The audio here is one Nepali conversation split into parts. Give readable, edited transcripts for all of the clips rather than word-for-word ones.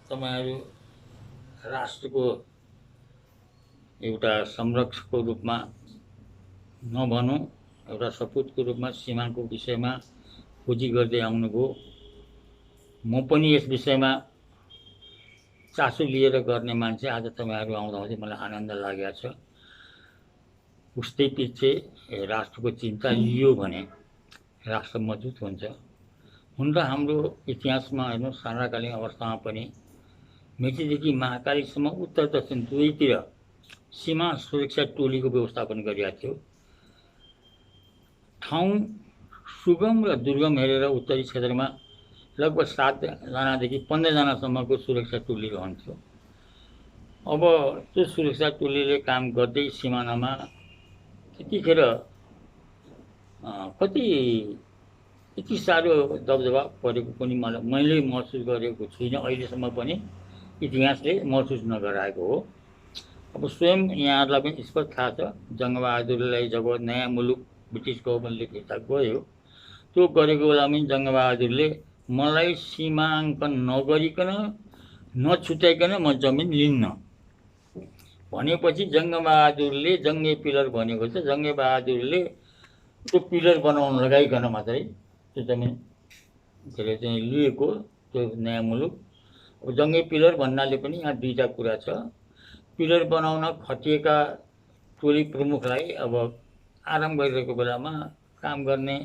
तपाईहरु राष्ट्रको एउटा संरक्षकको रूपमा नभनौँ, एउटा सपुतको रूपमा सीमाको विषयमा खोजी गर्दै आउनुभयो। म पनि यस विषयमा चासो लिएर गर्ने मान्छे आज तपाईहरु आउँदा मलाई आनन्द लागेको छ। उस्तै पछि राष्ट्रको चिन्ता लियो भने राष्ट्र मजबुत हुन्छ। हुन त हाम्रो इतिहासमा हेर्नु सार्वकालीन अवस्थामा पनि मेचीदेखि महाकालीसम्म उत्तर दक्षिण दुवैतिर सीमा सुरक्षा टोलीको व्यवस्थापन गरिएको थियो। ठाउँ सुगम र दुर्गम हेरेर उत्तरी क्षेत्रमा लगभग 7 जनादेखि 15 जनासम्मको सुरक्षा टोली रहन्थ्यो। अब त्यो सुरक्षा टोलीले काम गर्दै सिमानामा त्यतिखेर कति यति साह्रो दबदबा परेको पनि मैले महसुस गरेको छुइनँ। अहिलेसम्म पनि इतिहासले महसुस नगराएको हो। अब स्वयं यहाँहरूलाई पनि स्पष्ट थाहा छ, जङ्गबहादुरलाई जब नयाँ मुलुक ब्रिटिस गभर्मेन्टले फिर्ता गयो, त्यो गरेको बेलामा जङ्गबहादुरले मलाई सीमाङ्कन नगरिकन नछुट्याइकन म जमिन लिन्न भनेपछि जङ्गबहादुरले जङ्गे पिलर भनेको छ। जङ्गबहादुरले त्यो पिलर बनाउन लगाइकन मात्रै त्यो जमिन चाहिँ लिएको त्यो नयाँ मुलुक। अब जङ्गे पिलर भन्नाले पनि यहाँ दुईटा कुरा छ। पिलर बनाउन खटिएका टोली प्रमुखलाई अब आराम गरिरहेको बेलामा काम गर्ने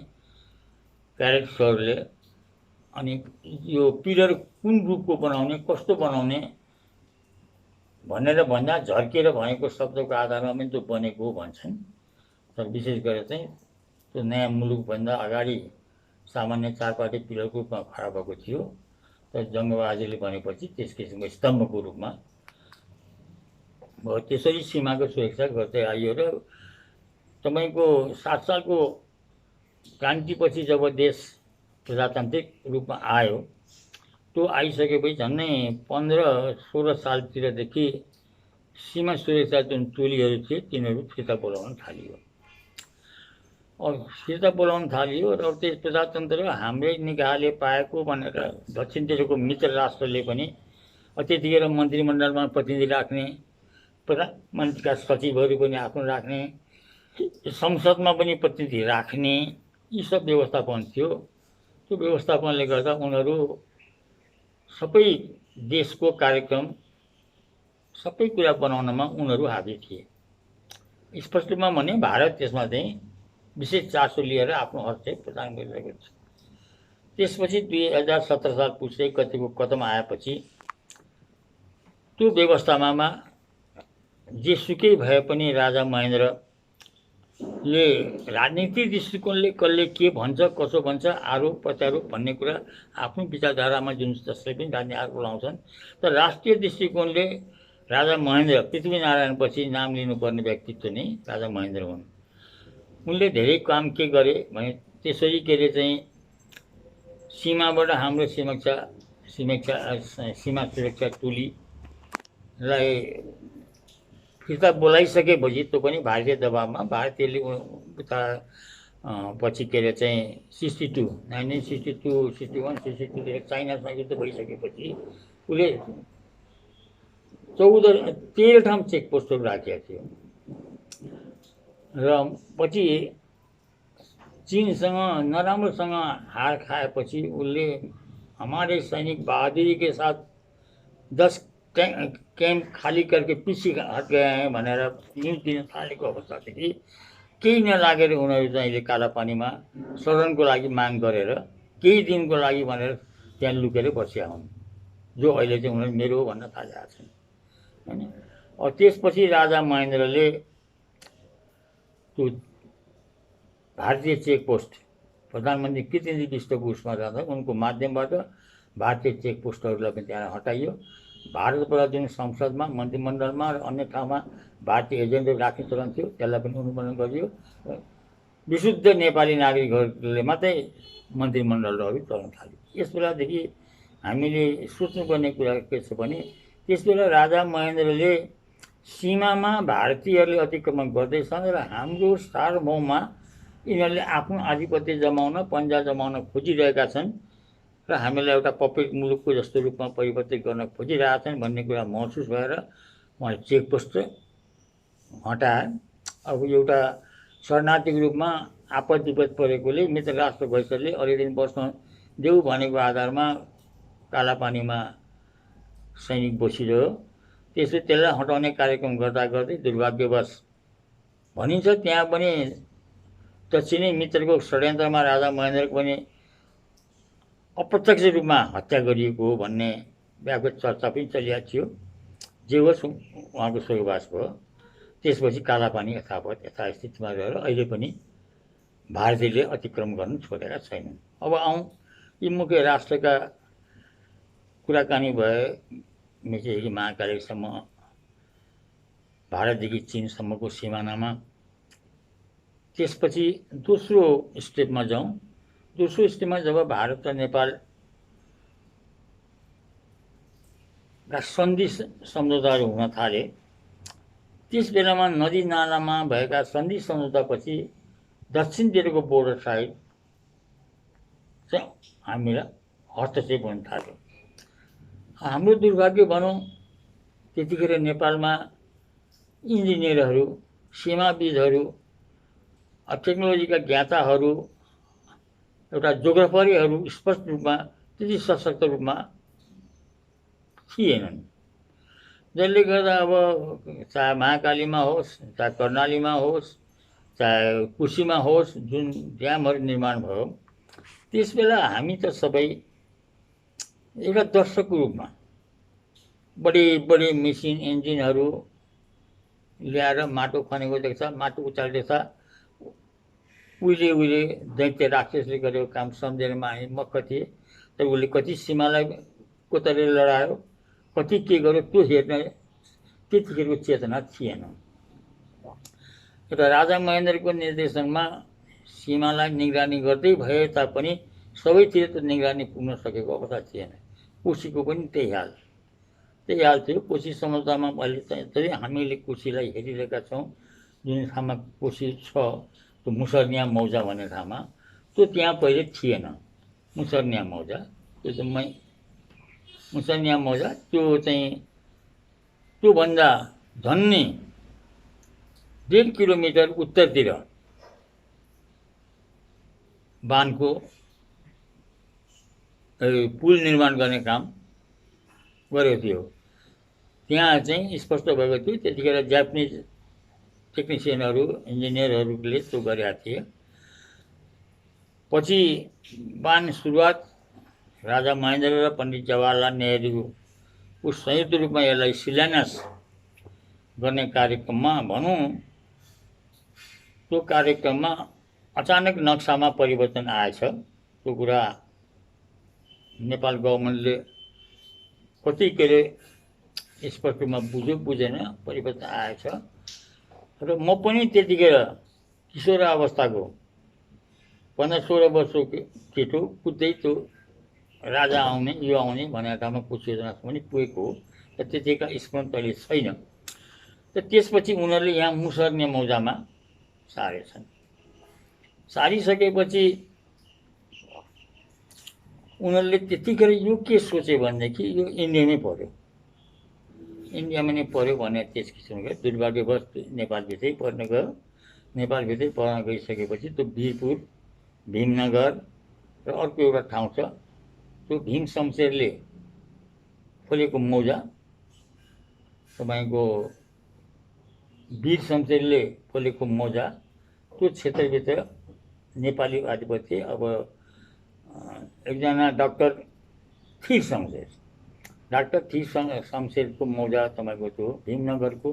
क्याडेट्सहरूले अनि यो पिलर कुन रूपको बनाउने, कस्तो बनाउने भनेर भन्दा झर्केर भएको शब्दको आधारमा पनि त्यो बनेको हो भन्छन्। तर विशेष गरेर चाहिँ त्यो नयाँ मुलुकभन्दा अगाडि सामान्य चारपाटे पिलरको रूपमा खडा भएको थियो। तर जङ्गबहादुरले भनेपछि त्यस किसिमको स्तम्भको रूपमा त्यसरी सीमाको सुरक्षा गर्दै आइयो। र तपाईँको 7 सालको क्रान्तिपछि जब देश प्रजातान्त्रिक रूपमा आयो, त्यो आइसकेपछि झन्डै 15-16 सालतिरदेखि सीमा सुरक्षा जुन टोलीहरू थिए तिनीहरू फिर्ता बोलाउन थालियो। फिर्ता बोलाउन थालियो र त्यस प्रजातन्त्र हाम्रै निकायले पाएको भनेर दक्षिणतिरको मित्र राष्ट्रले पनि त्यतिखेर मन्त्रीमण्डलमा प्रतिनिधि राख्ने, प्रधानमन्त्रीका सचिवहरू पनि आफ्नो राख्ने, संसदमा पनि प्रतिनिधि राख्ने, यी सब व्यवस्थापन थियो। त्यो व्यवस्थापनले गर्दा उनीहरू सबै देशको कार्यक्रम सबै कुरा बनाउनमा उनीहरू हाबी थिए। स्पष्ट रूपमा भने भारत त्यसमा चाहिँ विशेष चासो लिएर आफ्नो हस्तक्षेप प्रदान गरिरहेको छ। त्यसपछि 2017 साल पुग्दै कतिको कदम आएपछि त्यो व्यवस्थामा जेसुकै भए पनि राजा महेन्द्रले राजनीतिक दृष्टिकोणले कसले के भन्छ, कसो भन्छ, आरोप प्रत्यारोप भन्ने कुरा आफ्नो विचारधारामा जुन जसले पनि राजनीति आरोप लाउँछन्, तर राष्ट्रिय दृष्टिकोणले राजा महेन्द्र पृथ्वीनारायणपछि नाम लिनुपर्ने व्यक्तित्व नै राजा महेन्द्र हुन्। उनले धेरै काम के गरे भने त्यसरी के अरे चाहिँ सीमाबाट हाम्रो सीमा सुरक्षा टोलीलाई फिर्ता बोलाइसकेपछि त्यो पनि भारतीय दबावमा भारतीयले उता पछि के अरे चाहिँ 1962, 61, 62 चाइनासँग युद्ध भइसकेपछि उसले 13 ठाउँ चेकपोस्टहरू राखेको थियो र पछि चीनसँग नराम्रोसँग हार खाएपछि उसले हमारे सैनिक बहादुरी के साथ 10 कैंप खाली करके पीछे हट गए हैं भनेर न्युज दिन थालेको अवस्थादेखि केही नलागेर उनीहरू चाहिँ काला पानीमा शरणको लागि माग गरेर केही दिनको लागि भनेर त्यहाँ लुकेर बसिया हुन्, जो अहिले चाहिँ उनीहरू मेरो हो भन्न थालेका छन् हैन। अब त्यसपछि राजा महेन्द्रले त्यो भारतीय चेकपोस्ट प्रधानमन्त्री प्रतिनिधि विष्टको उसमा जाँदा उनको माध्यमबाट भारतीय चेकपोस्टहरूलाई पनि त्यहाँ हटाइयो। भारतबाट जुन संसदमा, मन्त्रीमण्डलमा र अन्य ठाउँमा भारतीय एजेन्टहरू राख्ने चलन थियो त्यसलाई पनि उन्मूलन गरियो। विशुद्ध नेपाली नागरिकहरूले मात्रै मन्त्रीमण्डलहरू चल्न थाल्यो। यस बेलादेखि हामीले सोच्नुपर्ने कुरा के छ भने त्यसबेला राजा महेन्द्रले सीमामा भारतीयहरूले अतिक्रमण गर्दैछन् र हाम्रो सार्वभौममा यिनीहरूले आफ्नो आधिपत्य जमाउन, पन्जा जमाउन खोजिरहेका छन् र हामीलाई एउटा पपेट मुलुकको जस्तो रूपमा परिवर्तित गर्न खोजिरहेछन् भन्ने कुरा महसुस भएर उहाँले चेकपोस्ट हटाए। अब एउटा शरणार्थीको रूपमा आपद विपद परेकोले मित्र राष्ट्र भइसकेले अलि दिन बस्न देऊ भनेको आधारमा कालापानीमा सैनिक बसिरह्यो। त्यसले त्यसलाई हटाउने कार्यक्रम गर्दा गर्दै दुर्भाग्यवश भनिन्छ त्यहाँ पनि दक्षिणी मित्रको षड्यन्त्रमा राजा महेन्द्रको पनि अप्रत्यक्ष रूपमा हत्या गरिएको हो भन्ने व्यापक चर्चा पनि चलिरहेको थियो। जे होस् उहाँको स्वर्गवास भयो। त्यसपछि कालापानी यथावत यथास्थितिमा रहेर अहिले पनि भारतीयले अतिक्रमण गर्न छोडेका छैनन्। अब आउँ यी मुख्य राष्ट्रका कुराकानी भए मेचीदेखि महाकालीसम्म भारतदेखि चीनसम्मको सिमानामा। त्यसपछि दोस्रो स्टेपमा जाउँ। दोस्रो स्टेपमा जब भारत र नेपालका सन्धि सम्झौताहरू हुन थाले त्यस बेलामा नदी नालामा भएका सन्धि सम्झौतापछि दक्षिणतिरको बोर्डर साइड चाहिँ हामीलाई हस्तक्षेप हुन थाल्यो। हाम्रो दुर्भाग्य भनौँ त्यतिखेर नेपालमा इन्जिनियरहरू, सीमाविदहरू, टेक्नोलोजीका ज्ञाताहरू, एउटा जोग्राफरहरू स्पष्ट रूपमा त्यति सशक्त रूपमा थिएनन्। जसले गर्दा अब चाहे महाकालीमा होस्, चाहे कर्णालीमा होस्, चाहे कुशीमा होस्, जुन ड्यामहरू निर्माण भयो त्यसबेला हामी त सबै एउटा दर्शकको रूपमा बढी बढी मेसिन इन्जिनहरू ल्याएर माटो खनेको देख्छ, माटो उचाल्दैछ। उहिले दैत्य राक्षसले गरेको काम सम्झेरमा हामी मक्ख थिए। तर उसले कति सीमालाई कोतरेर लडायो, कति के गर्यो त्यो हेर्ने त्यतिखेरको चेतना थिएन। एउटा राजा महेन्द्रको निर्देशनमा सीमालाई निगरानी गर्दै भए तापनि सबैतिर त निगरानी पुग्न सकेको अवस्था थिएन। कोशीको पनि त्यही हाल थियो। कोशी सम्झौतामा अहिले चाहिँ हामीले कोशीलाई हेरिरहेका छौँ। जुन ठाउँमा कोशी छ त्यो मुसर्निया मौजा भन्ने ठाउँमा, त्यो त्यहाँ पहिले थिएन। मुसर्निया मौजा त्यो चाहिँ मुसर्निया मौजा त्यो चाहिँ त्योभन्दा झन्नै 1.5 किलोमिटर उत्तरतिर बाँधको पुल निर्माण गर्ने काम गरेको थियो। त्यहाँ चाहिँ स्पष्ट भएको थियो त्यतिखेर जापानिज टेक्निसियनहरू, इन्जिनियरहरूले त्यो गरेका थिए। पछि बाँध सुरुवात राजा महेन्द्र र पण्डित जवाहरलाल नेहरूको संयुक्त रूपमा यसलाई शिलान्यास गर्ने कार्यक्रममा भनौँ त्यो कार्यक्रममा अचानक नक्सामा परिवर्तन आएछ। त्यो कुरा नेपाल गभर्मेन्टले कति के अरे स्पष्ट रूपमा बुझेन, परिवर्तन आएछ। र म पनि त्यतिखेर किशोर अवस्थाको 15-16 वर्षको केटो कुद्दै त्यो राजा आउने यो आउने भनेर ठाउँमा कोशी योजनासम्म पनि पुगेको हो। र त्यतिका स्मरण अहिले छैन। र त्यसपछि उनीहरूले यहाँ मुसर्ने मौजामा सारेछन्। सारिसकेपछि उनीहरूले त्यतिखेर यो के सोचे भनेदेखि यो इन्डियामै पर्यो, इन्डियामा नै पर्यो भने त्यस किसिमको दुर्भाग्यवश नेपालभित्रै पर्न गयो। नेपालभित्रै पर्न गइसकेपछि त्यो वीरपुर, भीमनगर र अर्को एउटा ठाउँ छ त्यो भीम शमशेरले खोलेको मौजा, तपाईँको वीर शमशेरले खोलेको मौजा, त्यो क्षेत्रभित्र नेपाली आधिपत्य। अब एकजना डाक्टर थिर शमशेरको मौजा तपाईँको त्यो भीमनगरको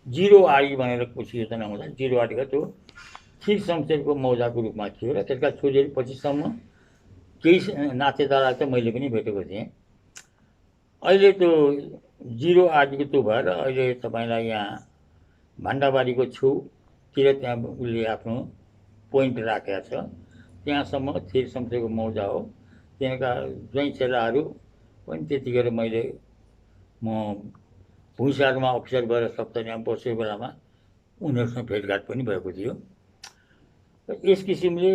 0 आडी भनेर कोशी योजना हुँदा 0 आडीको त्यो थिर शमशेरको मौजाको रूपमा थियो। र त्यसका छोरीहरू पछिसम्म केही नातेदारलाई त मैले पनि भेटेको थिएँ। अहिले त्यो 0 आडीको त्यो भएर अहिले तपाईँलाई यहाँ भान्डाबारीको छेउतिर त्यहाँ उसले आफ्नो पोइन्ट राखेको छ। त्यहाँसम्म थिर शमशेरको मौजा हो। त्यहाँका ज्वाइँ चेलाहरू पनि त्यतिखेर म भुइँचालोमा अफिसर भएर सप्तरीमा बसेको बेलामा उनीहरूसँग भेटघाट पनि भएको थियो। र यस किसिमले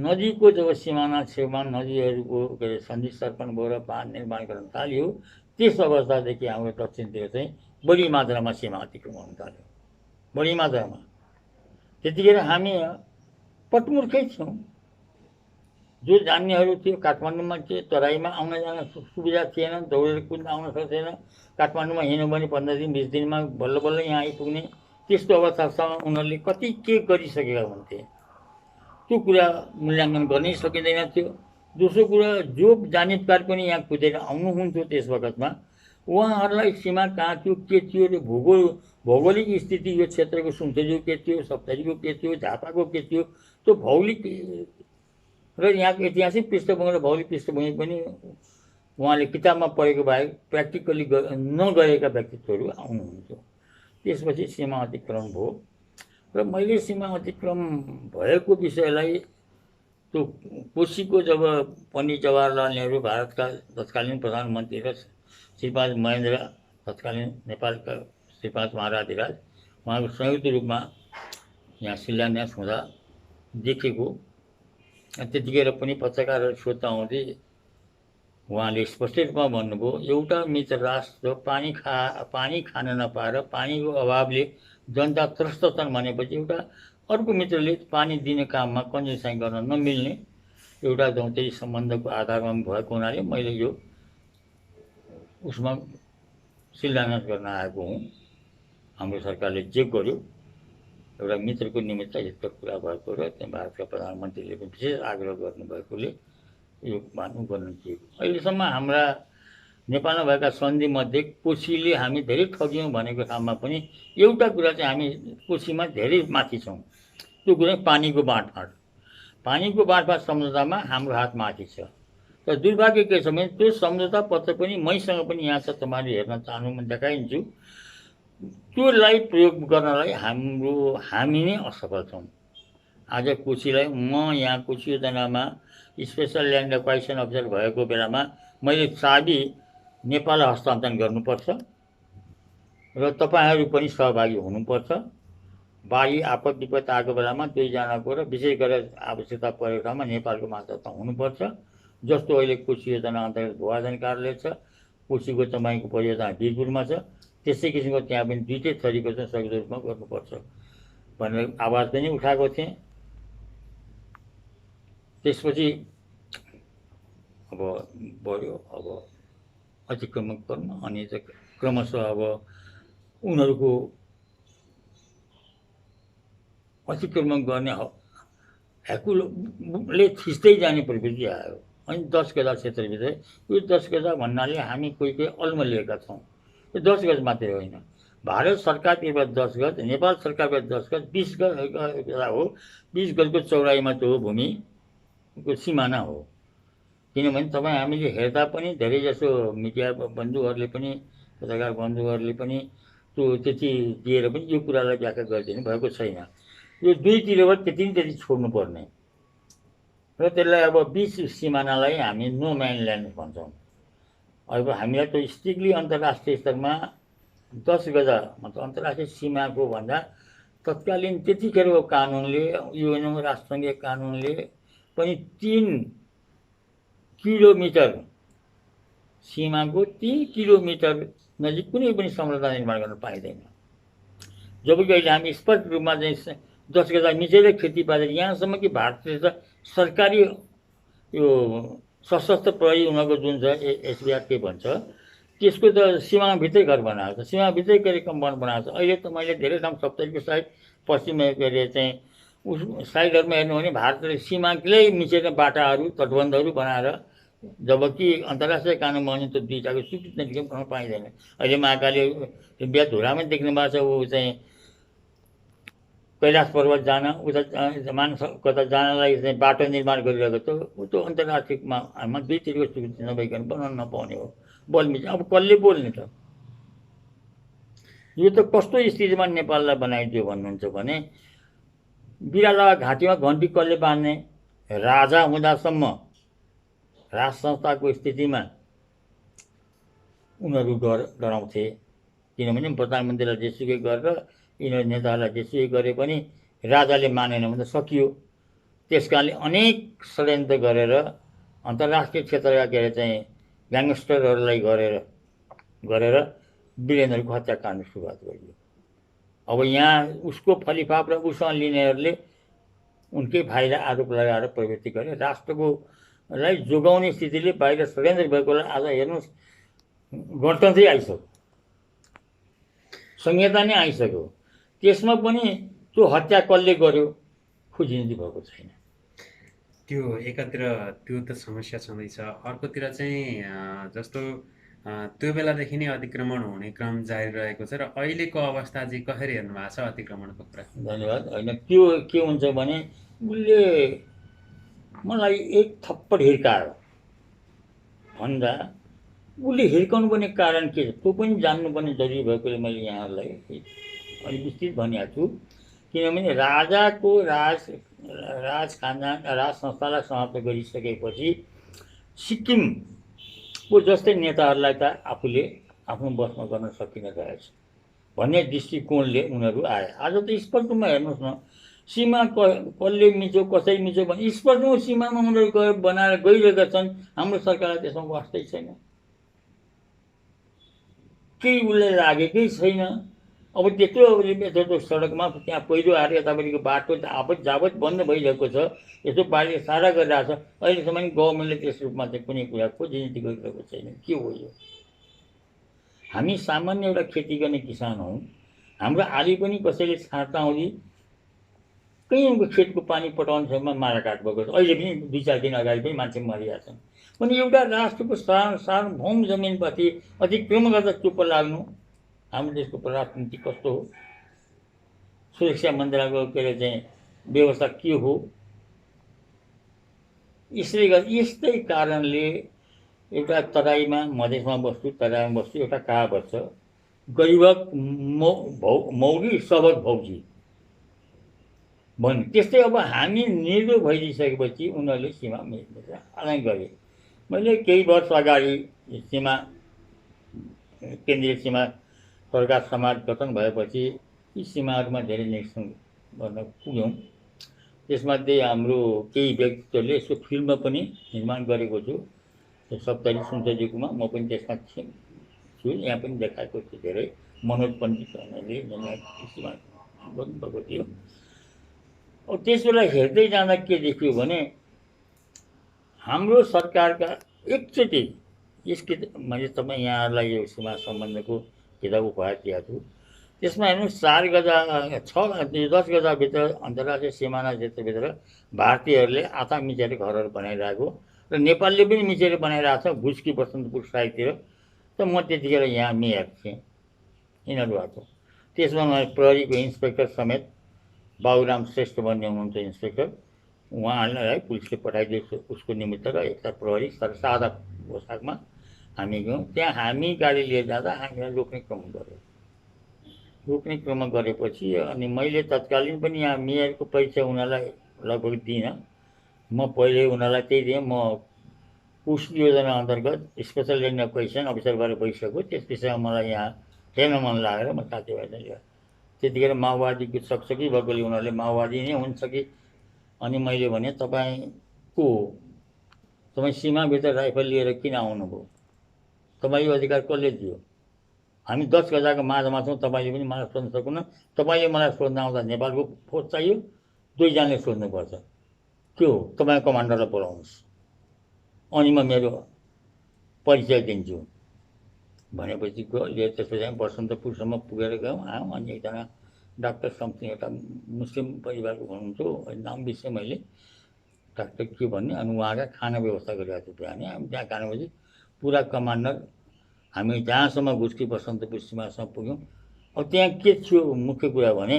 नदीको जब सिमाना छेउमा नदीहरूको के अरे सन्धि सर्पण भएर बाँध निर्माण गर्न थाल्यो, त्यस अवस्थादेखि हाम्रो दक्षिणतिर चाहिँ बढी मात्रामा सीमा अतिक्रमण हुन थाल्यो, बढी मात्रामा। त्यतिखेर हामी पटमुर्खै थियौँ। जो जान्नेहरू थियो काठमाडौँमा थिए, तराईमा आउन जान सुविधा थिएन, दौडेर कुद्न आउन सक्थेन। काठमाडौँमा हिँड्यो भने 15 दिन 20 दिनमा बल्ल बल्ल यहाँ आइपुग्ने, त्यस्तो अवस्थासम्म उनीहरूले कति के गरिसकेका हुन्थे, त्यो कुरा मूल्याङ्कन गर्नै सकिँदैन थियो। दोस्रो कुरा, जो जानितकार पनि यहाँ कुदेर आउनुहुन्थ्यो त्यस बखतमा, उहाँहरूलाई सीमा कहाँ थियो, के थियो र भौगोलिक स्थिति यो क्षेत्रको सुनसरीको के थियो, सप्तरीको के थियो, झापाको के थियो, त्यो भौगोलिक र यहाँको ऐतिहासिक पृष्ठभूमि र भौगोलिक पृष्ठभूमि पनि उहाँले किताबमा पढेको बाहेक प्र्याक्टिकली नगरेका व्यक्तित्वहरू आउनुहुन्थ्यो। त्यसपछि सीमा अतिक्रमण भयो र मैले सीमा अतिक्रमण भएको विषयलाई त्यो कोशीको जब पण्डित जवाहरलाल नेहरू भारतका तत्कालीन प्रधानमन्त्री र श्रीपाद महेन्द्र तत्कालीन नेपालका श्रीपाद महाराधिराज उहाँको संयुक्त रूपमा यहाँ शिलान्यास हुँदा देखेको, त्यतिखेर पनि पत्रकारहरू सोध्दा आउँदै उहाँले स्पष्ट रूपमा भन्नुभयो, एउटा मित्र राष्ट्र पानी खान नपाएर पानीको अभावले जनता त्रस्त छन् भनेपछि एउटा अर्को मित्रले पानी दिने काममा कन्जुसाइ गर्न नमिल्ने एउटा दौतेरी सम्बन्धको आधारमा भएको हुनाले मैले यो उसमा शिलान्यास गर्न आएको हुँ। हाम्रो सरकारले जे गर्यो एउटा मित्रको निमित्त हितको कुरा भएको र त्यहाँ भारतका प्रधानमन्त्रीले पनि विशेष आग्रह गर्नुभएकोले यो गर्न थियो। अहिलेसम्म हाम्रा नेपालमा भएका सन्धिमध्ये कोशीले हामी धेरै ठग्यौँ भनेको ठाउँमा पनि एउटा कुरा चाहिँ हामी कोशीमा धेरै माथि छौँ, त्यो कुरा पानीको बाँडफाँड। पानीको बाँडफाँड सम्झौतामा हाम्रो हात माथि छ। तर दुर्भाग्य के छ भने त्यो सम्झौता पत्र पनि मैसँग पनि यहाँ छ, तपाईँले हेर्न चाहनु म देखाइदिन्छु। त्योलाई प्रयोग गर्नलाई हामी नै असफल छौँ। आज कोशीलाई म यहाँ कोशी योजनामा स्पेसल ल्यान्ड एक्वाइजिसन अफिसर भएको बेलामा मैले चाबी नेपाल हस्तान्तरण गर्नुपर्छ र तपाईँहरू पनि सहभागी हुनुपर्छ। बाढी आपद विपद आएको बेलामा दुईजनाको र विशेष गरेर आवश्यकता परेको ठाउँमा नेपालको मातहतमा हुनुपर्छ। जस्तो अहिले कोशी योजना अन्तर्गत भूआर्जन कार्यालय छ, कोशीको तपाईँको परियोजना वीरपुरमा छ, त्यसै किसिमको त्यहाँ पनि दुईटै थरीको चाहिँ सक्दो रूपमा गर्नुपर्छ भनेर आवाज पनि उठाएको थिएँ। त्यसपछि अब बढ्यो, अब अतिक्रमण गर्न, अनि चाहिँ क्रमशः अब उनीहरूको अतिक्रमण गर्ने ह्याकुले थिच्दै जाने प्रवृत्ति आयो। अनि 10 गजा क्षेत्रभित्र यो 10 गजा भन्नाले हामी कोही अल्मलिएका छौँ। यो 10 गज मात्रै होइन, भारत सरकारतिर 10 गज, नेपाल सरकारबाट 10 गज, 20 गज हो। 20 गजको चौडाइमा त्यो हो भूमिको सिमाना हो। किनभने तपाईँ हामीले हेर्दा पनि धेरैजसो मिडिया बन्धुहरूले पनि पत्रकार बन्धुहरूले पनि त्यो त्यति दिएर पनि यो कुरालाई व्याख्या गरिदिनु भएको छैन। यो दुईतिरबाट त्यति छोड्नुपर्ने र त्यसलाई अब 20 सिमानालाई हामी नो म्यान ल्यान्ड भन्छौँ। अब हामीलाई त्यो स्ट्रिक्टली अन्तर्राष्ट्रिय स्तरमा 10 गजा मतलब अन्तर्राष्ट्रिय सीमाको भन्दा तत्कालीन त्यतिखेरको कानुनले, युएनओ राष्ट्रसङ्घीय कानुनले पनि 3 किलोमिटर सीमाको 3 किलोमिटर नजिक कुनै पनि संरचना निर्माण गर्न पाइँदैन। जबकि अहिले हामी स्पष्ट रूपमा चाहिँ 10 गजा मिचेर खेतीपाती, यहाँसम्म कि भारतले त सरकारी यो सशस्त्र प्रहरी उनीहरूको जुन छ एसबिआर के भन्छ, त्यसको त सीमाभित्रै घर बनाएको छ, सीमाभित्रै के अरे कम्पाउन्ड बनाएको छ। अहिले त मैले धेरै ठाउँ सप्तरीको साइड, पश्चिम के अरे चाहिँ उस साइडहरूमा हेर्नु भने भारतले सीमाकै मिचेर बाटाहरू तटबन्धहरू बनाएर, जबकि अन्तर्राष्ट्रिय कानुनमा भने त्यो दुईटाको स्वीकृति नै गर्न पाइँदैन। अहिले महाकाली बिहाधुरामै देख्नु भएको छ, ऊ चाहिँ कैलाश पर्वत जान उता मानस कता जानलाई चाहिँ बाटो निर्माण गरिरहेको छ, ऊ त्यो अन्तर्राष्ट्रियमा दुईतिरको स्वीकृति नभइकन बनाउन नपाउने हो। बोल्ने अब कसले बोल्ने त? यो त कस्तो स्थितिमा नेपाललाई बनाइदियो भन्नुहुन्छ भने, बिराला घाँटीमा घन्टी कसले बाँध्ने? राजा हुँदासम्म राज संस्थाको स्थितिमा उनीहरू डराउँथे। किनभने प्रधानमन्त्रीलाई जेसुकै गरेर यिनीहरू नेताहरूलाई जेसुकै गरे पनि राजाले मानेन भने त सकियो। त्यस कारणले अनेक षड्यन्त्र गरेर अन्तर्राष्ट्रिय क्षेत्रका के अरे चाहिँ ग्याङ्गस्टरहरूलाई गरेर वीरेन्द्रको हत्याकाण्ड सुरुवात गरियो। अब यहाँ उसको फलिफाप र उसँग लिनेहरूले उनकै भाइलाई आरोप लगाएर प्रवृत्ति गरे। राष्ट्रकोलाई जोगाउने स्थितिले बाहिर षड्यन्त्र भएकोलाई आज हेर्नुहोस् गणतन्त्रै आइसक्यो, संहिता नै आइसक्यो, त्यसमा पनि त्यो हत्या कसले गर्यो खोजिँदै भएको छैन। त्यो एकातिर त्यो त समस्या छँदैछ, अर्कोतिर चाहिँ जस्तो त्यो बेलादेखि नै अतिक्रमण हुने क्रम जारी रहेको छ र अहिलेको अवस्था चाहिँ कसरी हेर्नु भएको छ अतिक्रमणको कुरा? धन्यवाद। होइन त्यो के हुन्छ भने उसले मलाई एक थप्पड हिर्कायो भन्दा उसले हिर्काउनु पर्ने कारण के छ त्यो पनि जान्नुपर्ने जरुरी भएकोले मैले यहाँहरूलाई अलिक विस्तृत भनिरहेको छु। किनभने राजाको राज खानदान राज संस्थालाई समाप्त गरिसकेपछि सिक्किमको जस्तै नेताहरूलाई त आफूले आफ्नो बसमा गर्न सकिन रहेछ भन्ने दृष्टिकोणले उनीहरू आए। आज त स्पष्टमा हेर्नुहोस् न, सीमा कसले मिच्यो कसरी मिच्यो भने स्पष्टमा सीमामा उनीहरू गएर बनाएर गइरहेका छन्। हाम्रो सरकारलाई त्यसमा वास्तै छैन, केही उसले लागेकै छैन। अब त्यत्रो यत्रो सडकमा त्यहाँ पहिरो आएर यतापट्टिको बाटो आवत जावत बन्द भइरहेको छ, यसो बाढीले सारा गरिरहेको छ, अहिलेसम्म गभर्मेन्टले त्यस रूपमा चाहिँ कुनै कुरा खोजिनीति गरिरहेको छैन। के हो यो? हामी सामान्य एउटा खेती गर्ने किसान हौँ, हाम्रो आली पनि कसैले छाड्दा आउँदी कहीँ उनको खेतको पानी पटाउनेसम्म माराकाट भएको छ। अहिले पनि 2-4 दिन अगाडि पनि मान्छे मरिरहेका छन्। पनि एउटा राष्ट्रको सार्वभौम जमिनप्रति अतिक्रमण गर्दा चुप्प लाग्नु हाम्रो देशको परराष्ट्र नीति कस्तो हो? सुरक्षा मन्त्रालयको के अरे चाहिँ व्यवस्था के हो? यसले गर्दा यस्तै कारणले एउटा तराईमा मधेसमा बस्छु तराईमा बस्छु एउटा कहावत छ, गरिबक मौगी सबक भौजी भन्ने। त्यस्तै अब हामी निर्दोष भइदिइसकेपछि उनीहरूले सीमा अलग गरे। मैले केही वर्ष अगाडि सीमा केन्द्रीय सीमा सरकार समाज गठन भएपछि यी सीमाहरूमा धेरै निरीक्षण गर्न पुग्यौँ। त्यसमध्ये हाम्रो केही व्यक्तित्वले यसको फिल्ममा पनि निर्माण गरेको छु, सप्तरी सुनसरीकोमा म पनि त्यसमा छु, यहाँ पनि देखाएको छु। धेरै मनोज पण्डितले सीमा गर्नुभएको थियो। अब त्यस बेला हेर्दै जाँदा के देखियो भने हाम्रो सरकारका एकचोटि यस मैले तपाईँ यहाँहरूलाई यो सीमा सम्बन्धको किताब उपहार दिएको छु। त्यसमा हेर्नु 4 गजा 10 गजाभित्र अन्तर्राष्ट्रिय सिमाना क्षेत्रभित्र भारतीयहरूले आथा मिचेर घरहरू बनाइरहेको र नेपालले पनि मिचेर बनाइरहेको छ भुस्की बसन्तपुर साइडतिर। त म त्यतिखेर यहाँ मेयर थिएँ यिनीहरूबाट। त्यसमा प्रहरीको इन्सपेक्टर समेत बाबुराम श्रेष्ठ भन्ने हुनुहुन्छ इन्सपेक्टर, उहाँलाई पुलिसले पठाइदिएको उसको निमित्त र एकता प्रहरी सादा पोसाकमा हामी गयौँ। त्यहाँ हामी गाडी लिएर जाँदा हामीलाई रोक्ने क्रम गऱ्यो। रोक्ने क्रम गरेपछि अनि मैले तत्कालीन पनि यहाँ मेयरको परिचय उनीहरूलाई लगभग दिइनँ। म पहिले उनीहरूलाई त्यही दिएँ, म पुस योजना अन्तर्गत स्पेसल लेन्ड एक्विजिसन अफिसर भएर गइसक्यो। त्यस विषयमा मलाई यहाँ हेर्न मन लागेर म साथीभाइलाई लिएँ। त्यतिखेर माओवादीको सकसकी भएकोले उनीहरूले माओवादी नै हुन्छ कि, अनि मैले भने तपाईँ को हो? तपाईँ सीमाभित्र राइफल लिएर किन आउनुभयो? तपाईँ यो अधिकार कसले दियो? हामी 10 गजाको माझमा छौँ, तपाईँले पनि मलाई सोध्न सक्नुहुन्न। तपाईँले मलाई सोध्न आउँदा नेपालको फौज चाहियो, 2 जनाले सोध्नुपर्छ। के हो? तपाईँ कमान्डरलाई बोलाउनुहोस्, अनि म मेरो परिचय दिन्छु भनेपछि लिएर त्यसपछि बसन्तपुरसम्म पुगेर गयौँ आयौँ। अनि एकजना डाक्टर समथिङ एउटा मुस्लिम परिवारको हुनुहुन्थ्यो, नाम बिर्सेँ मैले, डाक्टर के भन्ने, अनि उहाँका खाना व्यवस्था गरिरहेको थियो बिहानै। हामी त्यहाँ खानेपछि पुरा कमान्डर हामी जहाँसम्म घुस्की बसन्तपुर सीमासम्म पुग्यौँ। अब त्यहाँ के थियो मुख्य कुरा भने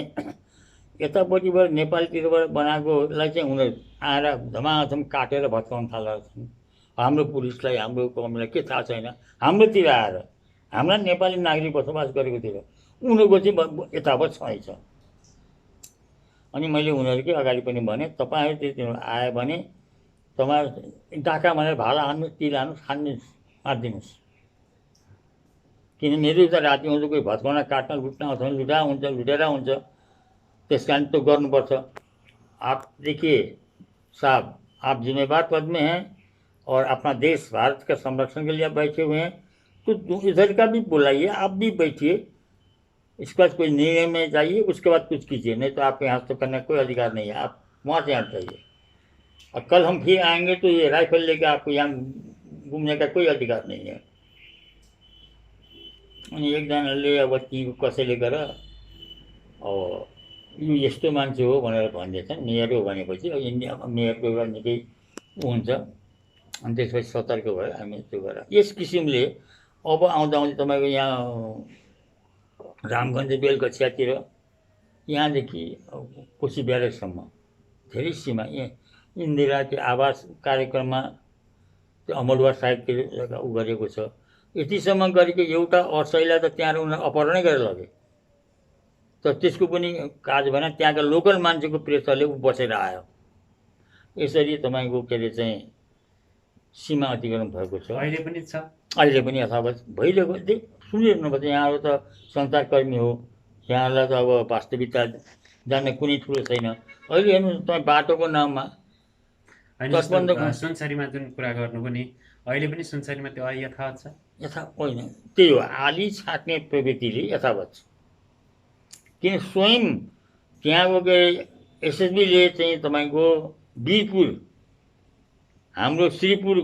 यतापट्टिबाट नेपालतिरबाट बनाएकोलाई चाहिँ उनीहरू आएर धमाधम काटेर भत्काउन थालेका छन्। हाम्रो पुलिसलाई हाम्रो कमलाई के थाहा छैन, हाम्रोतिर आएर हाम्रा नेपाली नागरिक बसोबास गरेकोतिर उनीहरूको चाहिँ यथावत छँदैछ। अनि मैले उनीहरूकै अगाडि पनि भने तपाईँहरू त्यति आयो भने तपाईँ डाका भनेर भाला हान्नुहोस्, तिल हान्नुहोस्, खान्नुहोस्, मारिदिनुहोस्। किन मेरो त राति आउँछ कोही भत्काउन काट्न लुट्न आउँछ भने लुटा हुन्छ लुटेर हुन्छ, त्यस कारण त्यो गर्नुपर्छ। आप देखिए साहब आप जिम्मेदार पद में हैं और अपना देश भारत का संरक्षण के लिए आप बैठे हुए हैं, तो इधर का भी बुलाइए, आप भी बैठिए, इसके बाद कोई निर्णय में जाइए, उसके बाद कुछ कीजिए, नहीं तो आपके यहाँ तो करने का कोई अधिकार नहीं है, आप वहाँ से हट जाइए। और कल हम फिर आएंगे तो ये राइफल लेके आपको यहाँ घूमने का कोई अधिकार नहीं है। अनि एकजनाले अब ती कसैले गर यो यस्तो मान्छे हो भनेर भन्दैछन्, मेयर हो भनेपछि इन्डियामा मेयरको एउटा निकै हुन्छ, अनि त्यसपछि सतर्क भयो हामी त्यो गरेर यस किसिमले अब आउँदा आउँदै तपाईँको यहाँ रामगञ्ज बेलगछियातिर यहाँदेखि कोशी ब्यारेजसम्म धेरै सीमा इन्दिरा त्यो आवास कार्यक्रममा त्यो अमलुवा साहिबले ऊ गरेको छ, यतिसम्म गरेको एउटा असैलाई त त्यहाँ उनीहरू अपहरणै गरेर लगे, तर त्यसको पनि काज भएन, त्यहाँका लोकल मान्छेको प्रेसरले ऊ बसेर आयो। यसरी तपाईँको के अरे चाहिँ सीमा अतिक्रमण भएको छ, अहिले पनि छ, अहिले पनि यथावत भइरहेको। सुनिरहनुभएको छ, यहाँहरू त सञ्चारकर्मी हो, यहाँहरूलाई त अब वास्तविकता जान्ने कुनै ठुलो छैन। अहिले हेर्नु तपाईँ बाटोको नाममा होइन तटबन्धको सुनसरीमा जुन कुरा गर्नुभयो नि, अहिले पनि सुनसरीमा त्यो यथावत छ। यथा होइन, त्यही हो, आली छाट्ने प्रवृत्तिले यथावत छ। किन स्वयं त्यहाँको के एसएसबीले चाहिँ तपाईँको वीरपुर हाम्रो श्रीपुर